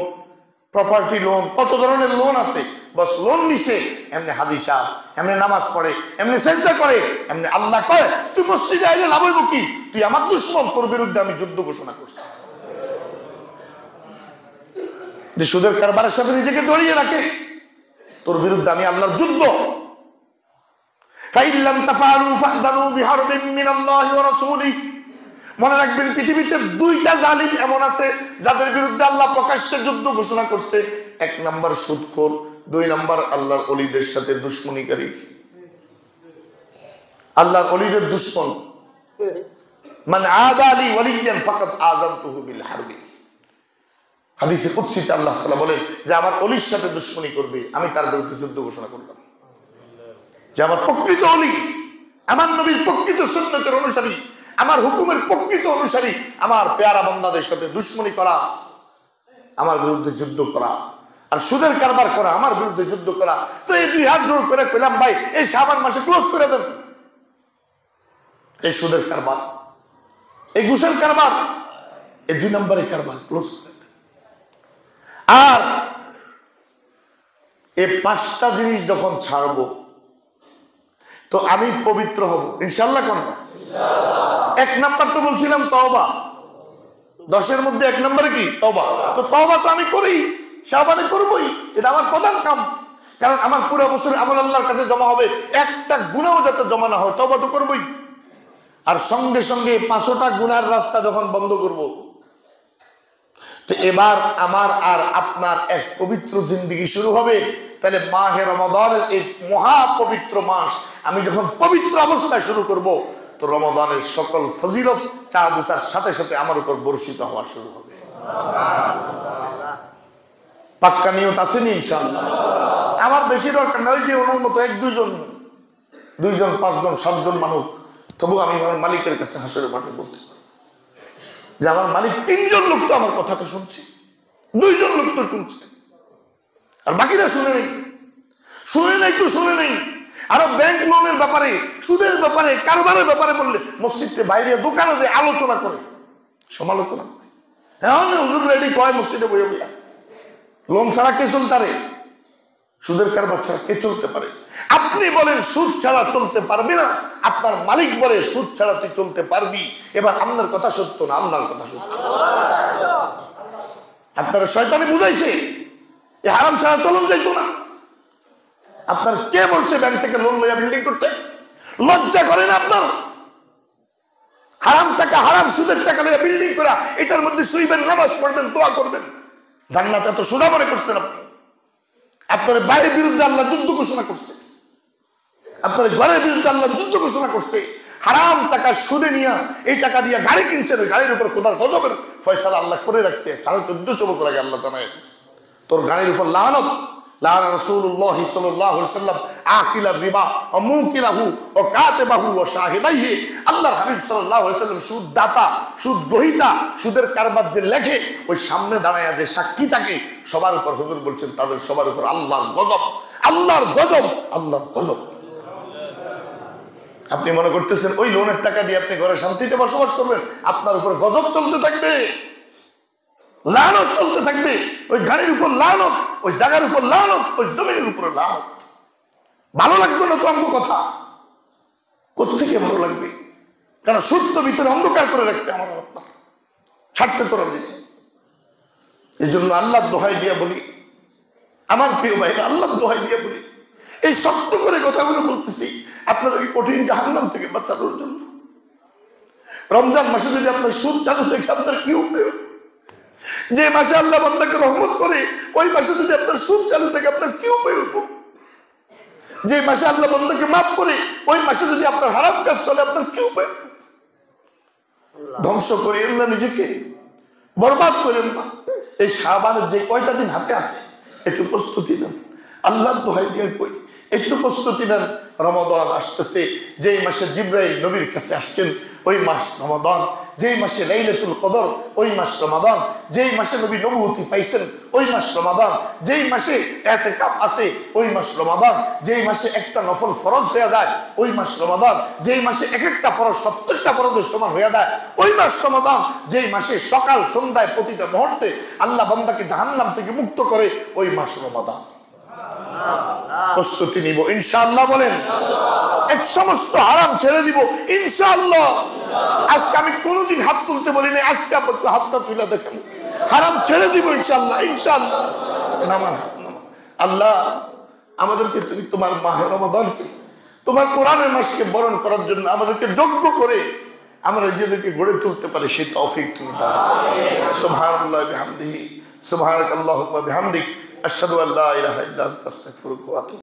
প্রপার্টি লোন, কত ধরনের লোন আছে। বস লোন নিছে, এমনি হাজি সাহেব এমনি নামাজ পড়ে, এমনি সেজদা করে, এমনি আল্লাহ কয় তুই মসজিদে আইলে লাভ হইব কি? তুই আমার দুশমন, তোর বিরুদ্ধে আমি যুদ্ধ ঘোষণা করছি। সুদের কারবারের সাথে নিজেকে জড়িয়ে রাখে, তোর বিরুদ্ধে আমি আল্লাহর যুদ্ধ। মনে রাখবেন, পৃথিবীতে দুইটা জালিম এমন আছে যাদের বিরুদ্ধে আল্লাহ প্রকাশ্যে যুদ্ধ ঘোষণা করছে। এক নাম্বার সুদখোর, দুই নাম্বার আল্লাহর ওলিদের সাথে দুশ্মনীকারী, আল্লাহর ওলিদের দুশ্মন। মান আদা লি ওয়ালিয়ান ফাকাদ আযানতুহু বিল হারবি। হাদিসে কুদসিতে আল্লাহ তাআলা বলেন যে আমার ওলির সাথে দুশ্মনী করবে, আমি তার বিরুদ্ধে যুদ্ধ ঘোষণা করলাম। যে আমার প্রকৃত ওলি, আমার নবীর প্রকৃত সুন্নতের অনুসারী, আমার হুকুমের প্রকৃত অনুসারী, আমার পেয়ারা বান্দাদের সাথে দুশ্মনী করা, আমার বিরুদ্ধে যুদ্ধ করা, আর সুদের কারবার করা, আমার বিরুদ্ধে যুদ্ধ করা। তো এই দুই হাত জোড় করে কইলাম, ভাই এই শাবান মাসে ক্লোজ করে দেন এই সুদের কারবার, এই ঘুষের কারবার, এই দুই নম্বরের কারবার ক্লোজ করে দেন। আর এই পাঁচটা জিনিস যখন ছাড়বো তো আমি পবিত্র হব ইনশাআল্লাহ। কোন এক নাম্বার তো বলছিলাম তওবা, 10-এর মধ্যে এক নম্বরে কি? তওবা। তো তওবা তো আমি করি, শাবানে করবই, এটা আমার প্রধান কাম। কারণ আমার পুরো বছর আমল আল্লাহর কাছে জমা হবে, একটা গুনাহও যাতে জমা না হয়, তওবা তো করবই। আর সঙ্গে সঙ্গে 5টা গুনার রাস্তা যখন বন্ধ করব, তো এবার আমার আর আপনার এক পবিত্র জিন্দেগি শুরু হবে। তাহলে মাহে রমাদানের এই মহা পবিত্র মাস আমি যখন পবিত্র অবস্থায় শুরু করব, তো রমাদানের সকল ফজিলত চাঁদ ওঠার সাথে সাথে আমার উপর বর্ষিত হওয়া শুরু হবে। পাক্কা নিয়ত আছে নি ইনশাআল্লাহ? আমার বেশি দরকার নয় যে ওনার মতো 1-2 জন 5 জন 7 জন মানুষ, তবু আমি আমার মালিকের কাছে হাসরের মাঠে বলতে পারি যে আমার মালিক 3 জন লোক তো আমার কথাটা শুনছে, 2 জন লোক তো শুনছে, আর বাকিরা শুনে নেই। শুনে নেই। আরো ব্যাংক লোনের ব্যাপারে, সুদের ব্যাপারে, কারবারের ব্যাপারে বললে মসজিদে বাইরে দোকানে যে আলোচনা করে, সমালোচনা করে। হ্যাঁ হুজুর রেডি কয় মসজিদে বইয়া বইয়া, লোন ছাড়া কে চলতে, সুদের কারবার ছাড়া কে চলতে পারে? আপনি বলেন সুদ ছাড়া চলতে পারবি না, আপনার মালিক বলে সুদ ছাড়া তুই চলতে পারবি। এবার আপনার কথা সত্য না আল্লাহর কথা সত্য? আপনারা শয়তানি বুঝাইছে এই হারাম ছাড়া চলন যাইতো না। আপনার কে বলছে ব্যাংক থেকে লোন লইয়া বিল্ডিং করতে? লজ্জা করে না আপনার? হারাম টাকা, হারাম সুদের টাকা লইয়া বিল্ডিং করা, এটার মধ্যে শুইবেন, নামাজ পড়বেন, দোয়া করবেন, জান্নাত এত সোজা মনে করছেন আপনি? আপনার বাইরের বিরুদ্ধে আল্লাহ যুদ্ধ ঘোষণা করছে, আপনার ঘরের বিরুদ্ধে আল্লাহ যুদ্ধ ঘোষণা করছে। হারাম টাকা সুদে নিয়ে এই টাকা দিয়ে গাড়ি কিনছেন, গাড়ির উপর খোদার গজবের ফয়সালা আল্লাহ করে রাখছে। 1450 বছর আগে আল্লাহ জানায় দিয়েছে তোর গাড়ির উপর লানত। লানা রাসূলুল্লাহ সাল্লাল্লাহু আলাইহি ওয়াসাল্লাম আকিলা রিবা ওয়া মুকিলাহু ওয়া কাতিবাহু ওয়া শাহিদাইহি। আল্লাহর হাবিব সাল্লাল্লাহু আলাইহি ওয়াসাল্লাম সুদ দাতা, সুদ গ্রহীতা, সুদের কারবার যে লেখে, ওই সামনে দাঁড়ায় যে সাক্ষী থাকে, সবার উপর হুজুর বলছেন তাদের সবার উপর আল্লাহর গজব, আল্লাহর গজব, আল্লাহর গজব। আপনি মনে করতেছেন ওই লোনের টাকা দিয়ে আপনি ঘরে শান্তিতে বসবাস করবেন? আপনার উপর গজব চলতে থাকবে, লানত চলতে থাকবে। ওই গাড়ির উপর লানত, ওই জায়গার উপর লানত, ওই জমিনের উপর লানত। ভালো লাগবে না তো আমার কথা? কোত্থেকে ভালো লাগবে? কারণ সত্য ভিতরে অন্ধকার করে রাখছে আমার আপনার, ছাড়তে তো রাজি নেই। এই জন্য আল্লাহর দোহাই দিয়া বলি, আমার প্রিয় ভাই, আল্লাহর দোহাই দিয়া বলি, এই শক্ত করে কথাগুলো বলতেছি আপনাদেরকে কঠিন জাহান্নাম থেকে বাঁচানোর জন্য। রমজান মাসে যদি আপনার সুদ চালু থেকে আপনার কি উপায়? যে মাসে আল্লাহ বান্দাকে রহমত করে, ওই মাসে যদি আপনার সুদ চালু থাকে আপনার কি উপায় হইব? যে মাসে আল্লাহ বান্দাকে মাফ করে, ওই মাসে যদি আপনার হারাম কাজ চলে আপনার কি উপায়? ধ্বংস করেন না নিজেকে, বরবাদ করেন না। এই শাবানের যে কয়টা দিন হাতে আছে একটু প্রস্তুতি নেন। আল্লাহর দোহাই দিয়ে কই, একটু প্রস্তুতি নেন, রমাদান আসতেছে। যেই মাসে জিবরাইল নবীর কাছে আসছেন ওই মাস রমাদান, যেই মাসে লাইলাতুল কদর ওই মাস রমাদান, যেই মাসে নবী নবুয়তি পাইছেন ওই মাস রমাদান, যেই মাসে ইতিকাফ আছে ওই মাস রমাদান, যেই মাসে একটা নফল ফরজ হয়ে যায় ওই মাস রমাদান, যেই মাসে এক একটা ফরজ 70টা ফরজের সমান হয়ে যায় ওই মাস রমাদান, যেই মাসে সকাল সন্ধ্যায় প্রতিটা মুহূর্তে আল্লাহ বান্দাকে জাহান্নাম থেকে মুক্ত করে ওই মাস রমাদান। প্রস্তুতি নিব ইনশাআল্লাহ, বলেন এক সমস্ত হারাম ছেড়ে দিব ইনশাআল্লাহ। আজকে আমি কোনোদিন হাত তুলতে বলি না, আজকে আপনাকে হাতটা তুলে দেখেন, হারাম ছেড়ে দিব ইনশাআল্লাহ ইনশাআল্লাহ। নামান আল্লাহ আমাদেরকে তুমি তোমার মাহে রমাদানকে, তোমার কোরআনের মাসকে বরণ করার জন্য আমাদেরকে যোগ্য করে আমরা নিজেদেরকে গড়ে তুলতে পারি সেই তৌফিক তুমি দাও। সুবহানাল্লাহি ওয়া বিহামদিহি, সুবহানাকাল্লাহুম্মা বিহামদিক, আশহাদু আল্লা ইলাহা ইল্লা আনতা আস্তাগফিরুকা ওয়া আতুবু